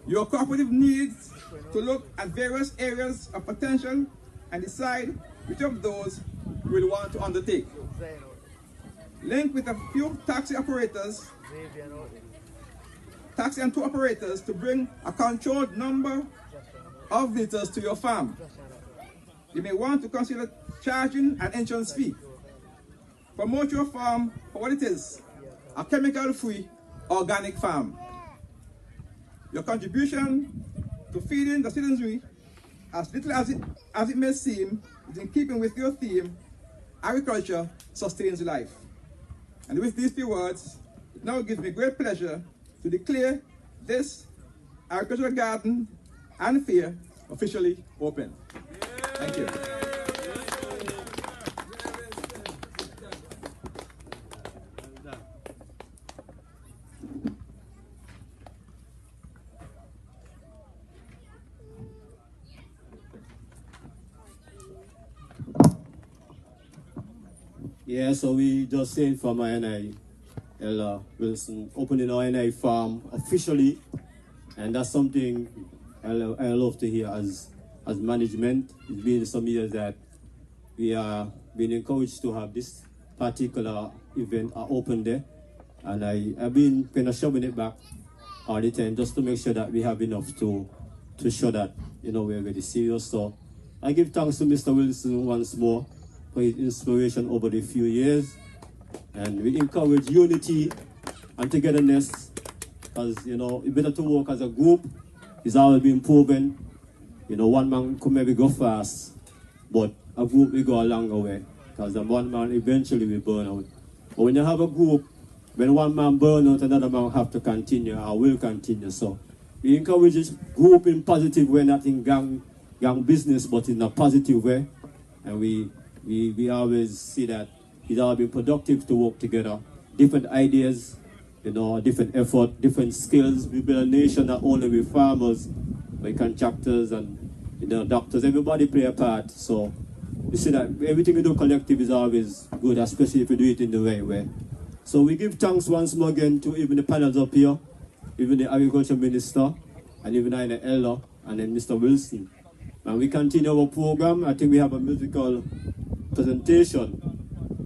J: Your cooperative needs to look at various areas of potential and decide which of those you will want to undertake. Link with a few taxi and tour operators to bring a controlled number of visitors to your farm. You may want to consider charging an entrance fee. Promote your farm for what it is, a chemical-free organic farm. Your contribution to feeding the citizenry, as little as it may seem, is in keeping with your theme, agriculture sustains life. And with these few words, it now gives me great pleasure to declare this agricultural garden and fair officially open. Thank you.
B: Yeah, so we just said from INI, Ella Wilson, opening our INI farm officially, and that's something I love to hear as management. It's been some years that we are being encouraged to have this particular event open there, and I've been kind of shoving it back all the time just to make sure that we have enough to show that, you know, we're very serious. So I give thanks to Mr. Wilson once more for his inspiration over the few years, and we encourage unity and togetherness, because, you know, it's better to work as a group. It's always been proven. You know, one man could maybe go fast, but a group will go a longer way, because the one man eventually will burn out. But when you have a group, when one man burn out, another man have to continue or will continue. So we encourage this group in positive way, not in gang business, but in a positive way. And we always see that it's all been productive to work together. Different ideas, you know, different effort, different skills. We build a nation not only with farmers, but contractors and, you know, doctors. Everybody play a part. So we see that everything we do collective is always good, especially if we do it in the right way. So we give thanks once more again to even the panels up here, even the Agriculture Minister, and even the Elder, and then Mr. Wilson. And we continue our program. I think we have a musical presentation.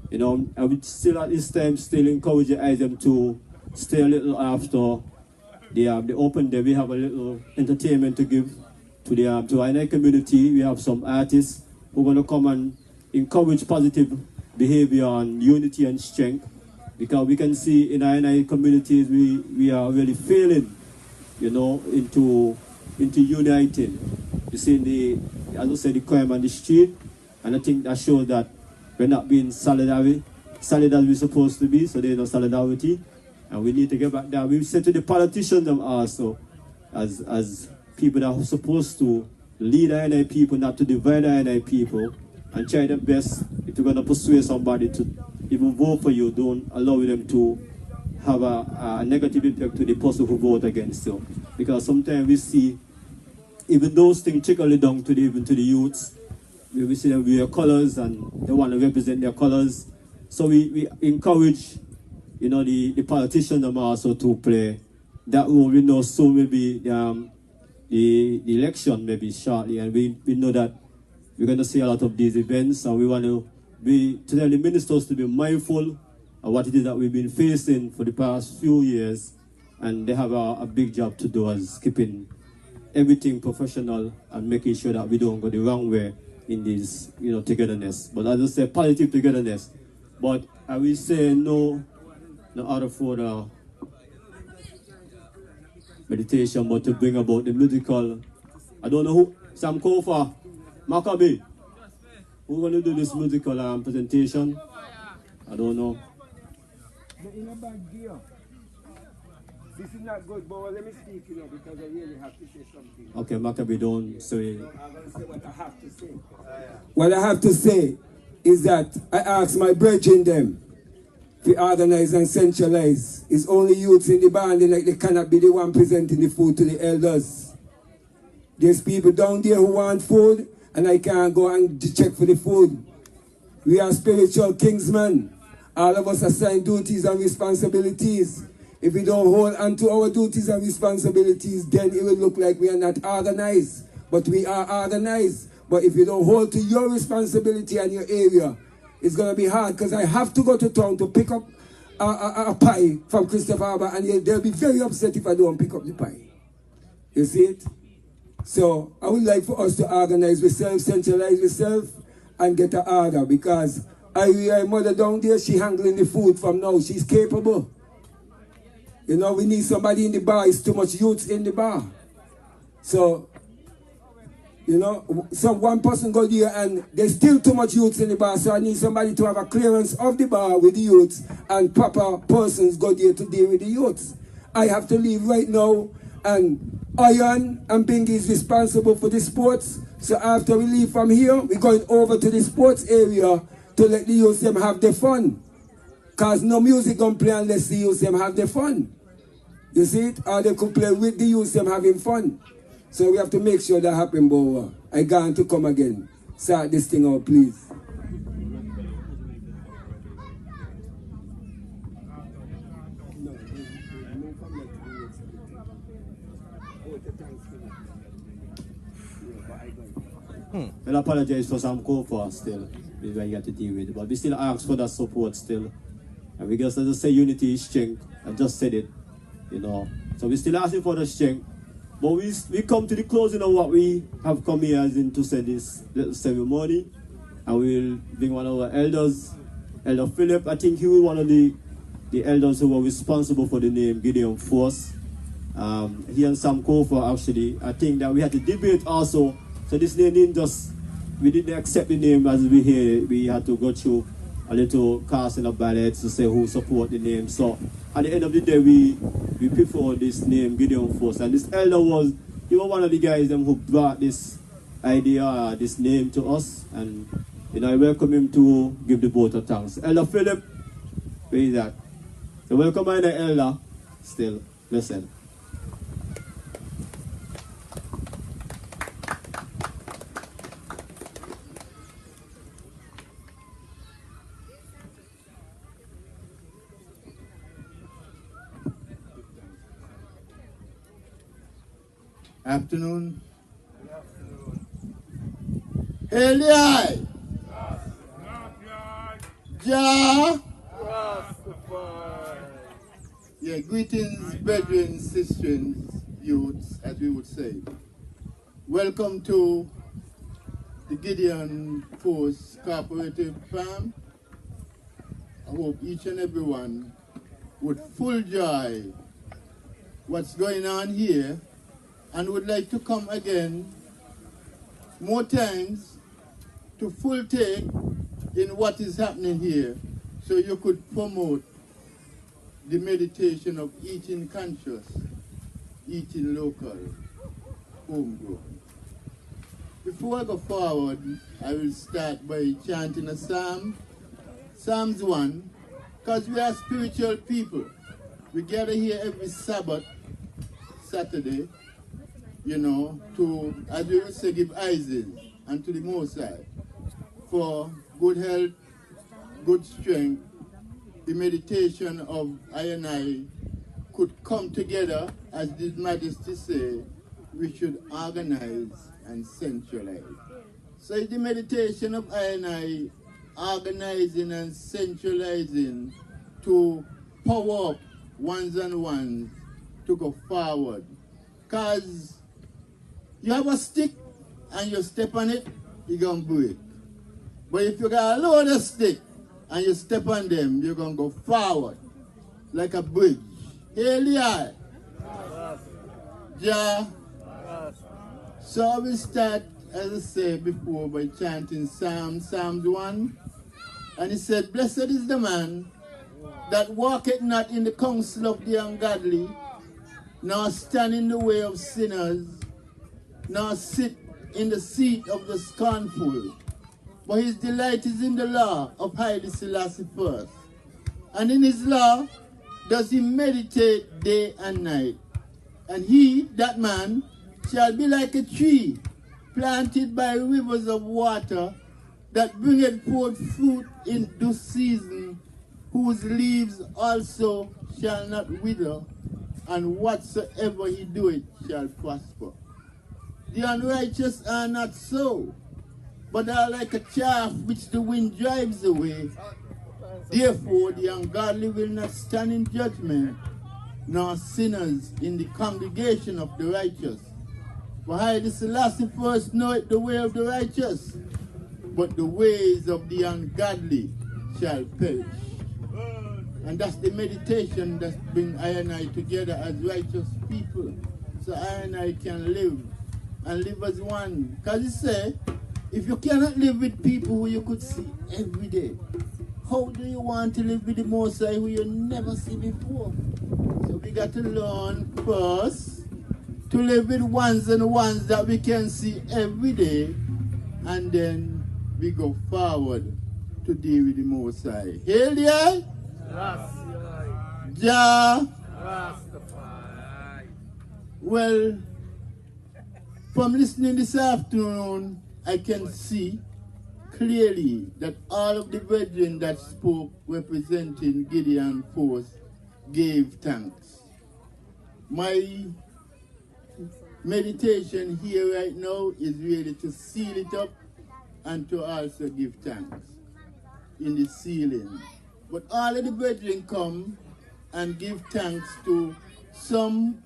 B: You know, I would still at this time still encourage them to stay a little after the open day. We have a little entertainment to give to our community. We have some artists who are going to come and encourage positive behavior and unity and strength, because we can see in our communities we are really failing, you know, into uniting. You see, as I said, the crime on the street, and I think that shows that we're not being solid as we're supposed to be, so there's no solidarity, and we need to get back there. We've said to the politicians them also, as people that are supposed to lead INI people, not to divide INI people, and try their best. If you're going to persuade somebody to even vote for you, don't allow them to have a negative impact to the person who vote against you, because sometimes we see even those things trickle down to the youths. We see them wear colors and they want to represent their colors. So we encourage, you know, the politicians also to play that role. We know soon will be the election maybe shortly, and we know that we're going to see a lot of these events, and we want to tell the ministers to be mindful of what it is that we've been facing for the past few years, and they have a big job to do as keeping everything professional and making sure that we don't go the wrong way in this, you know, togetherness. But as I say, positive togetherness. But I will say no other further meditation, but to bring about the musical. I don't know who, Sam Kofa, Maccabi, who's going to do this musical presentation? I don't know.
F: In a bad gear. This is not good, but let me speak, you know, because I really have to say something.
B: Okay, Maccabi, don't say.
F: I'm going to say what I have to say. What I have to say is that I asked my brethren them to organize and centralize. It's only youths in the band, like they cannot be the one presenting the food to the elders. There's people down there who want food, and I can't go and check for the food. We are spiritual kingsmen. All of us assign duties and responsibilities. If we don't hold on to our duties and responsibilities, then it will look like we are not organized. But we are organized. But if you don't hold to your responsibility and your area, it's going to be hard, because I have to go to town to pick up a pie from Christopher Harbour, and they'll be very upset if I don't pick up the pie. You see it? So I would like for us to organize ourselves, centralize ourselves, and get an order, because my mother down there, she handling the food from now. She's capable. You know, we need somebody in the bar. It's too much youths in the bar. So, you know, one person go there and there's still too much youths in the bar. So I need somebody to have a clearance of the bar with the youths, and proper persons go there to deal with the youths. I have to leave right now, and Iron and Bingy is responsible for the sports. So after we leave from here, we're going over to the sports area to let the youths them have their fun. Because no music gonna play unless the youths them have their fun. You see it? Or they could play with the youths them having fun. So we have to make sure that happen, boy. I got to come again. Start this thing out, please.
B: I apologize for some comfort still, which I got to deal with, but we still ask for that support still. And we just, as I say, unity is strength. I just said it, you know. So we're still asking for the strength. But we come to the closing of what we have come here as in to say this little ceremony. And we'll bring one of our elders, Elder Philip. I think he was one of the elders who were responsible for the name Gideon Force. He and Sam Kofa actually. I think that we had to debate also. So this name didn't just, we didn't accept the name as we hear it. We had to go through a little casting of ballots to say who support the name. So at the end of the day, we prefer this name, Gideon Force. And this elder was one of the guys who brought this idea, this name to us. And you know, I welcome him to give the vote of thanks. Elder Philip, where is that? So welcome my elder, still, listen.
K: Afternoon. Eli. Ja. Yeah, greetings, brethren, sisters, youths, as we would say. Welcome to the Gideon Force Cooperative Farm. I hope each and everyone would full joy what's going on here, and would like to come again more times to full take in what is happening here, so you could promote the meditation of eating conscious, eating local, homegrown. Before I go forward, I will start by chanting a psalm, Psalms 1, because we are spiritual people. We gather here every Sabbath, Saturday, you know, to, as we would say, give Isis and to the Most High for good health, good strength. The meditation of I and I could come together, as His Majesty say, we should organize and centralize. So it's the meditation of I and I organizing and centralizing to power up ones and ones to go forward. Because you have a stick and you step on it, you're going to break. But if you got a load of stick and you step on them, you're going to go forward like a bridge. Hail the eye. Ja. So I will start, as I said before, by chanting Psalms 1. And it said, blessed is the man that walketh not in the counsel of the ungodly, nor stand in the way of sinners, nor sit in the seat of the scornful. But his delight is in the law of Haile Selassie first. And in his law does he meditate day and night. And he, that man, shall be like a tree planted by rivers of water, that bringeth forth fruit in due season, whose leaves also shall not wither, and whatsoever he doeth shall prosper. The unrighteous are not so, but are like a chaff which the wind drives away. Therefore the ungodly will not stand in judgment, nor sinners in the congregation of the righteous. For Haile Selassie first knoweth the way of the righteous, but the ways of the ungodly shall perish. And that's the meditation that's bring I and I together as righteous people, so I and I can live and live as one. Because you say, if you cannot live with people who you could see every day, how do you want to live with the Most High who you never see before? So we got to learn first to live with ones and ones that we can see every day, and then we go forward to deal with the Most High. Hail the High! Jah! Well, from listening this afternoon, I can see clearly that all of the brethren that spoke representing Gideon Force gave thanks. My meditation here right now is really to seal it up and to also give thanks in the sealing. But all of the brethren come and give thanks to some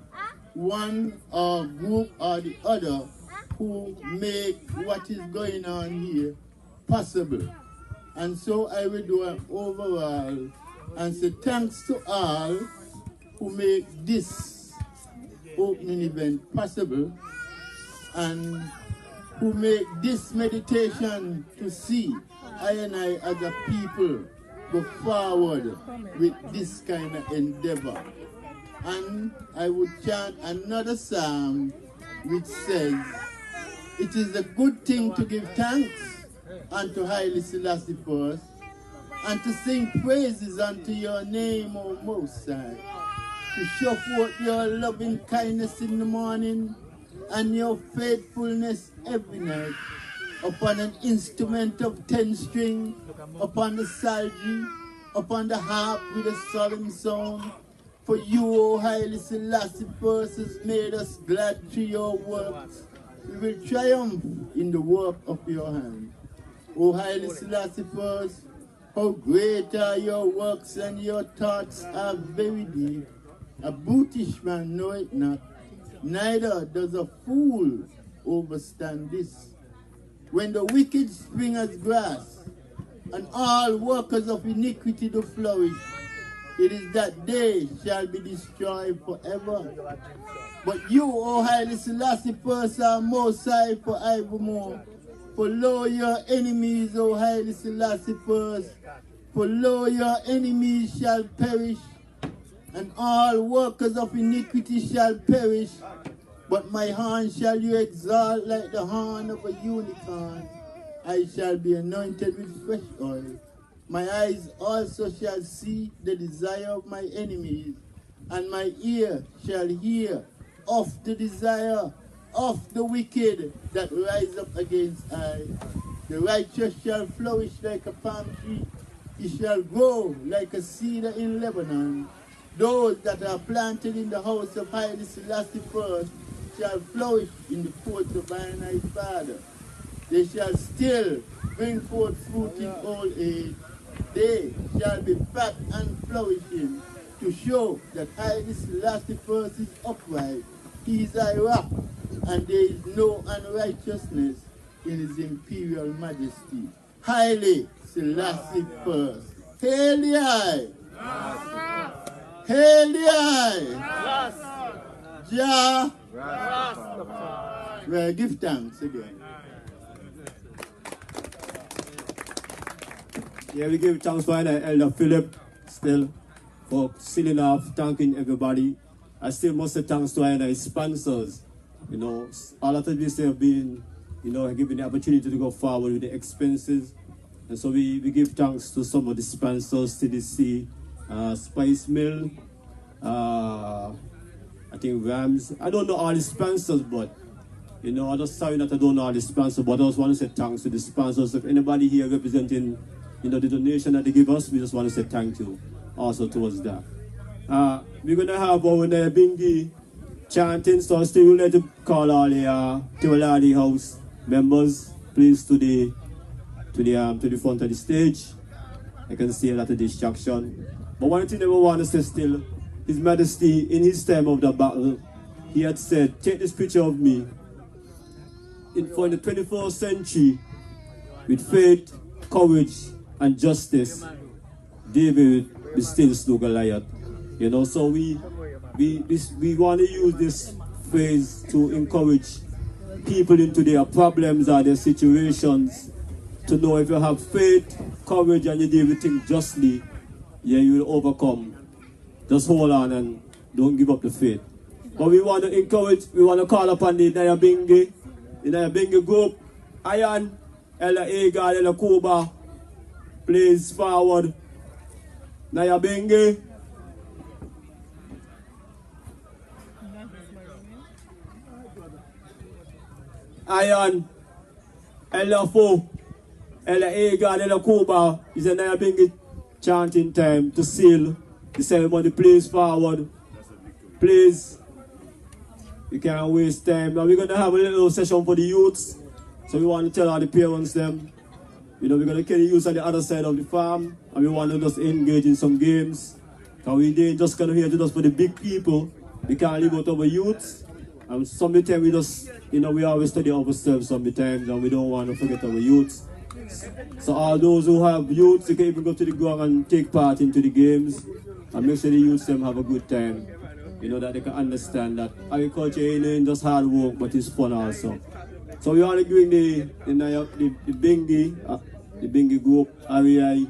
K: one or group or the other who make what is going on here possible. And so I will do an overall and say thanks to all who make this opening event possible and who make this meditation to see I and I as a people go forward with this kind of endeavor. And I would chant another psalm which says, it is a good thing to give thanks unto Haile Selassie first, and to sing praises unto your name, O Most High, to show forth your loving kindness in the morning and your faithfulness every night, upon an instrument of 10 string, upon the psaltery, upon the harp with a solemn sound. For you, O Haile Selassie first, has made us glad through your works. We will triumph in the work of your hand. O Haile Selassie first, how great are your works, and your thoughts are very deep. A brutish man know it not, neither does a fool overstand this. When the wicked spring as grass, and all workers of iniquity do flourish, it is that they shall be destroyed forever. But you, O Haile Selassie first, are Most High for evermore. For lo your enemies, O Haile Selassie first, for lo your enemies shall perish, and all workers of iniquity shall perish. But my horn shall you exalt like the horn of a unicorn. I shall be anointed with fresh oil. My eyes also shall see the desire of my enemies, and my ear shall hear of the desire of the wicked that rise up against I. The righteous shall flourish like a palm tree. He shall grow like a cedar in Lebanon. Those that are planted in the house of Haile Selassie first shall flourish in the courts of my Father. They shall still bring forth fruit in old age. They shall be fat and flourishing, to show that Haile Selassie first is upright. He is a rock, and there is no unrighteousness in his imperial majesty. Haile Selassie first. Hail the High! Hail the High! Jah! Well, give thanks again.
B: Yeah, we give thanks for Elder Philip still for sealing off, thanking everybody. I still must say thanks to our sponsors. You know, all of this have been, you know, given the opportunity to go forward with the expenses. And so we give thanks to some of the sponsors, TDC, Spice Mill, I think Rams. I don't know all the sponsors, but You know, I'm just sorry that I don't know all the sponsors, but I just want to say thanks to the sponsors. If anybody here representing, you know, the donation that they give us, we just want to say thank you also towards that. We're going to have our Bingi chanting, so still we'll let to call all the Tiwaladi House members, please, to the front of the stage. I can see a lot of distraction. But one thing I want to say still, His Majesty, in his time of the battle, he had said, take this picture of me. For the 21st century, with faith, courage, and justice, David will still slew Goliath. You know, so we want to use this phrase to encourage people into their problems or their situations, to know if you have faith, courage, and you do everything justly, yeah, you will overcome. Just hold on and don't give up the faith. But we want to encourage, we want to call upon the Nyabingi group, Iron, Ella Egan, Ella Kuba, please forward. Nyabingi. Iron, Ella Fo, Ella Egan, Ella Kuba is a Nyabingi chanting time to seal the ceremony. Please forward. Please. We can't waste time. Now we're going to have a little session for the youths. So we want to tell all the parents them, you know, we're going to carry youths on the other side of the farm. And we want to just engage in some games. Because we ain't just going to here just for the big people. We can't leave out our youths. And sometimes we just, you know, we always study ourselves sometimes. And we don't want to forget our youths. So all those who have youths, they can even go to the ground and take part into the games. And make sure the youths them have a good time. You know, that they can understand that agriculture ain't just hard work, but it's fun also. So we want to bring the Bingi group, REI.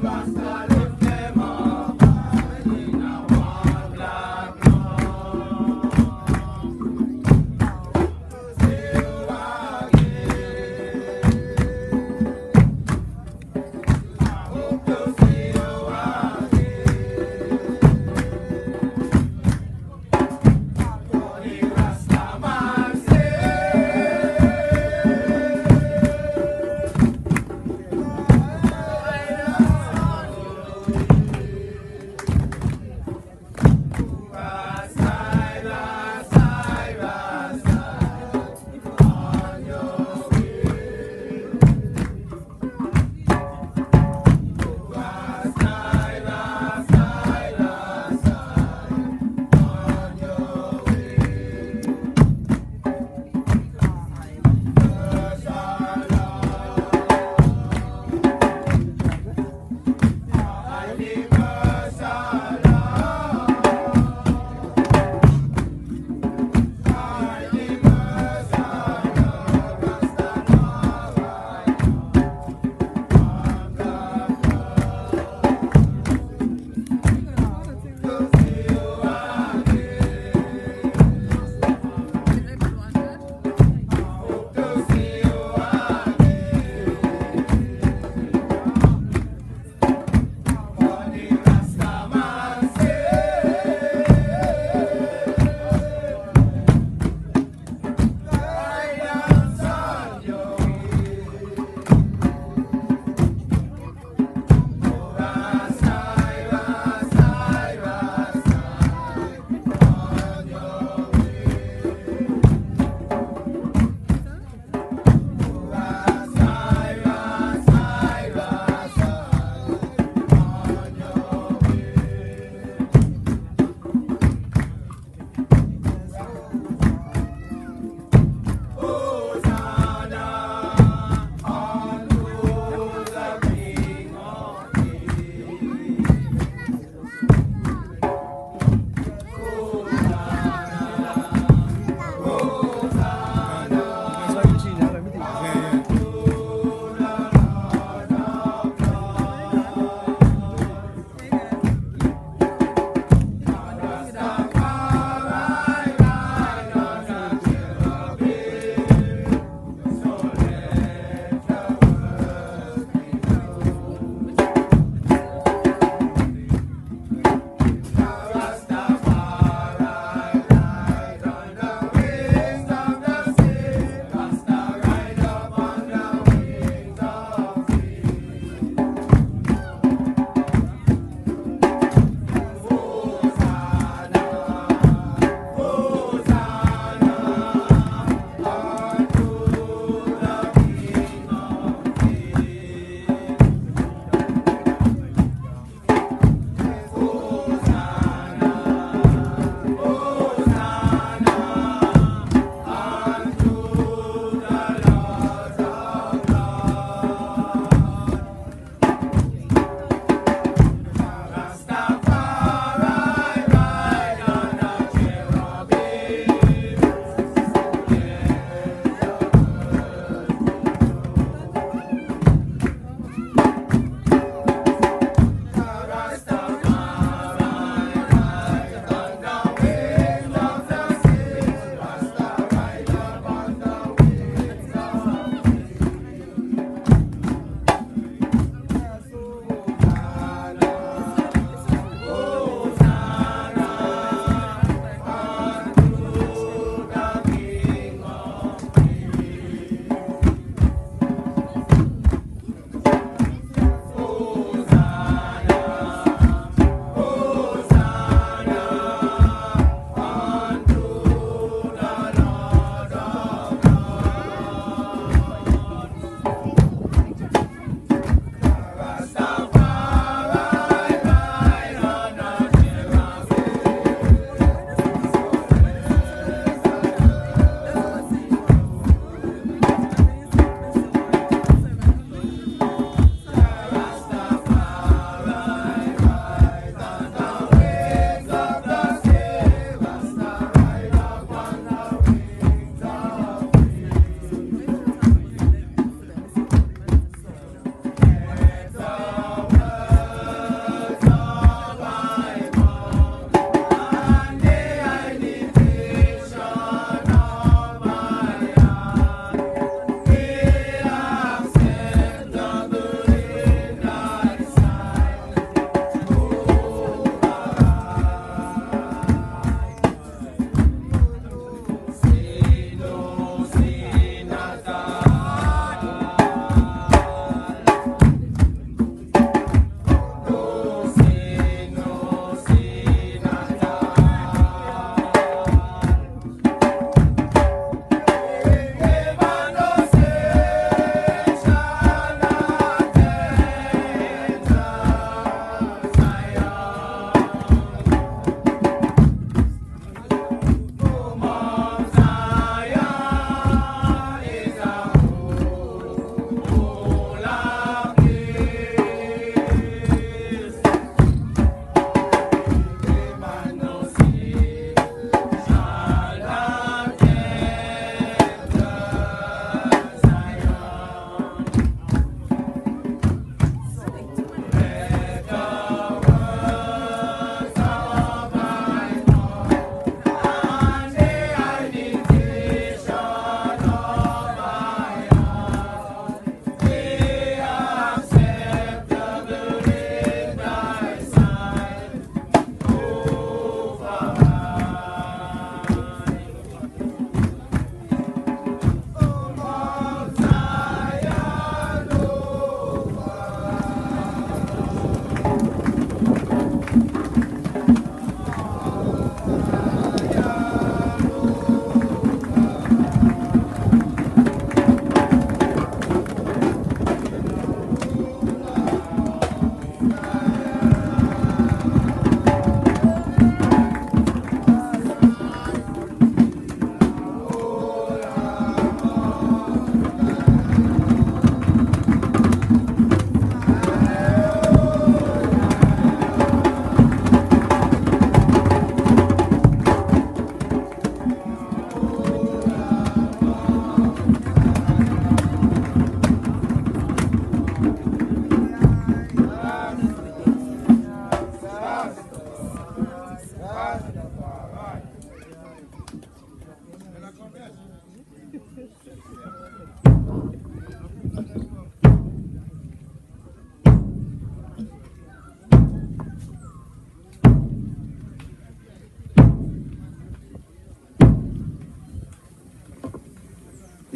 L: Rasta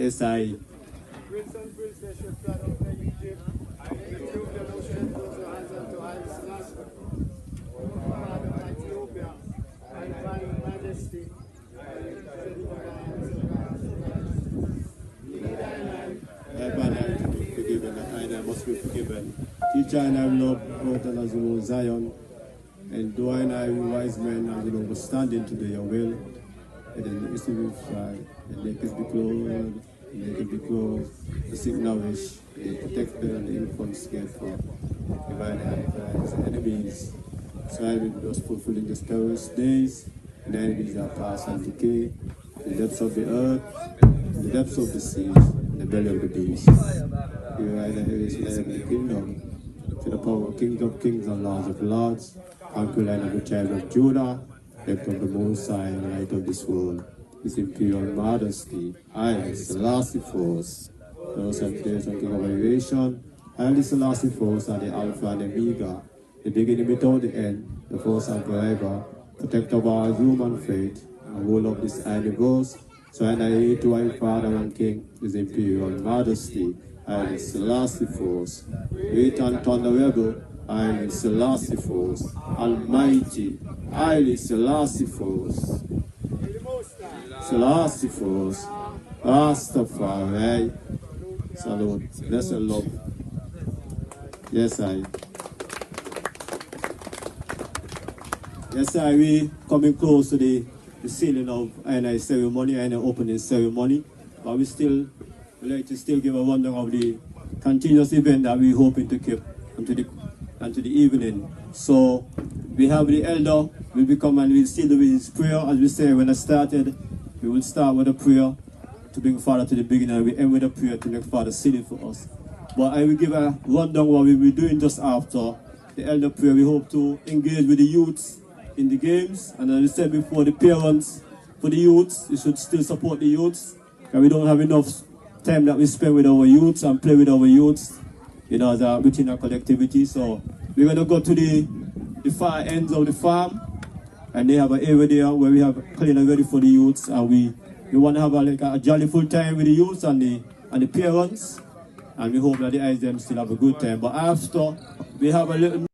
B: Yes, I. Forgiven, and I must be forgiven. Teach I have loved both and as you know Zion, and do I wise men and will understanding to do your will, and then the east will fly, and they can be clothed, and they can be clothed, the sick nourished, the protected and the infants cared for, divine and enemies. So I will be just fulfilling the perilous days, and the enemies are past and decay, the depths of the earth, the depths of the seas, the belly of the beast. You are the heaviest land of the kingdom, to the power of kings and lords of lords, uncle line of the tribe of Judah, depth of the Most High, and light of this world, His imperial majesty, I, Selassie Force, those and days and king of elevation, I, the Selassie Force, are the Alpha and Omega, the beginning without the end, the first and forever, protector of our human faith, and rule of this universe. So and I to our Father and King, His imperial majesty, I, the Selassie Force, great and thunderable, I, the Selassie Force, almighty, I, the Selassie Force, Selassie Force, Rastafari, salute, bless and love. Yes, I. Yes, I. We coming close to the sealing of INI ceremony, INI opening ceremony, but we like to still give a rundown of the continuous event that we're hoping to keep until the evening. So we have the elder will become and we'll still do his prayer. As we say when I started, we will start with a prayer to bring Father to the beginning, and we end with a prayer to make Father seal it for us. But I will give a rundown what we will be doing just after the elder prayer. We hope to engage with the youths in the games, and as we said before, the parents for the youths, you should still support the youths, and we don't have enough time that we spend with our youths and play with our youths, you know, within our collectivity. So we're going to go to the far ends of the farm, and they have an area there where we have cleaner ready for the youths, and we want to have a jolly full time with the youths and the parents, and we hope that the eyes them still have a good time. But after, we have a little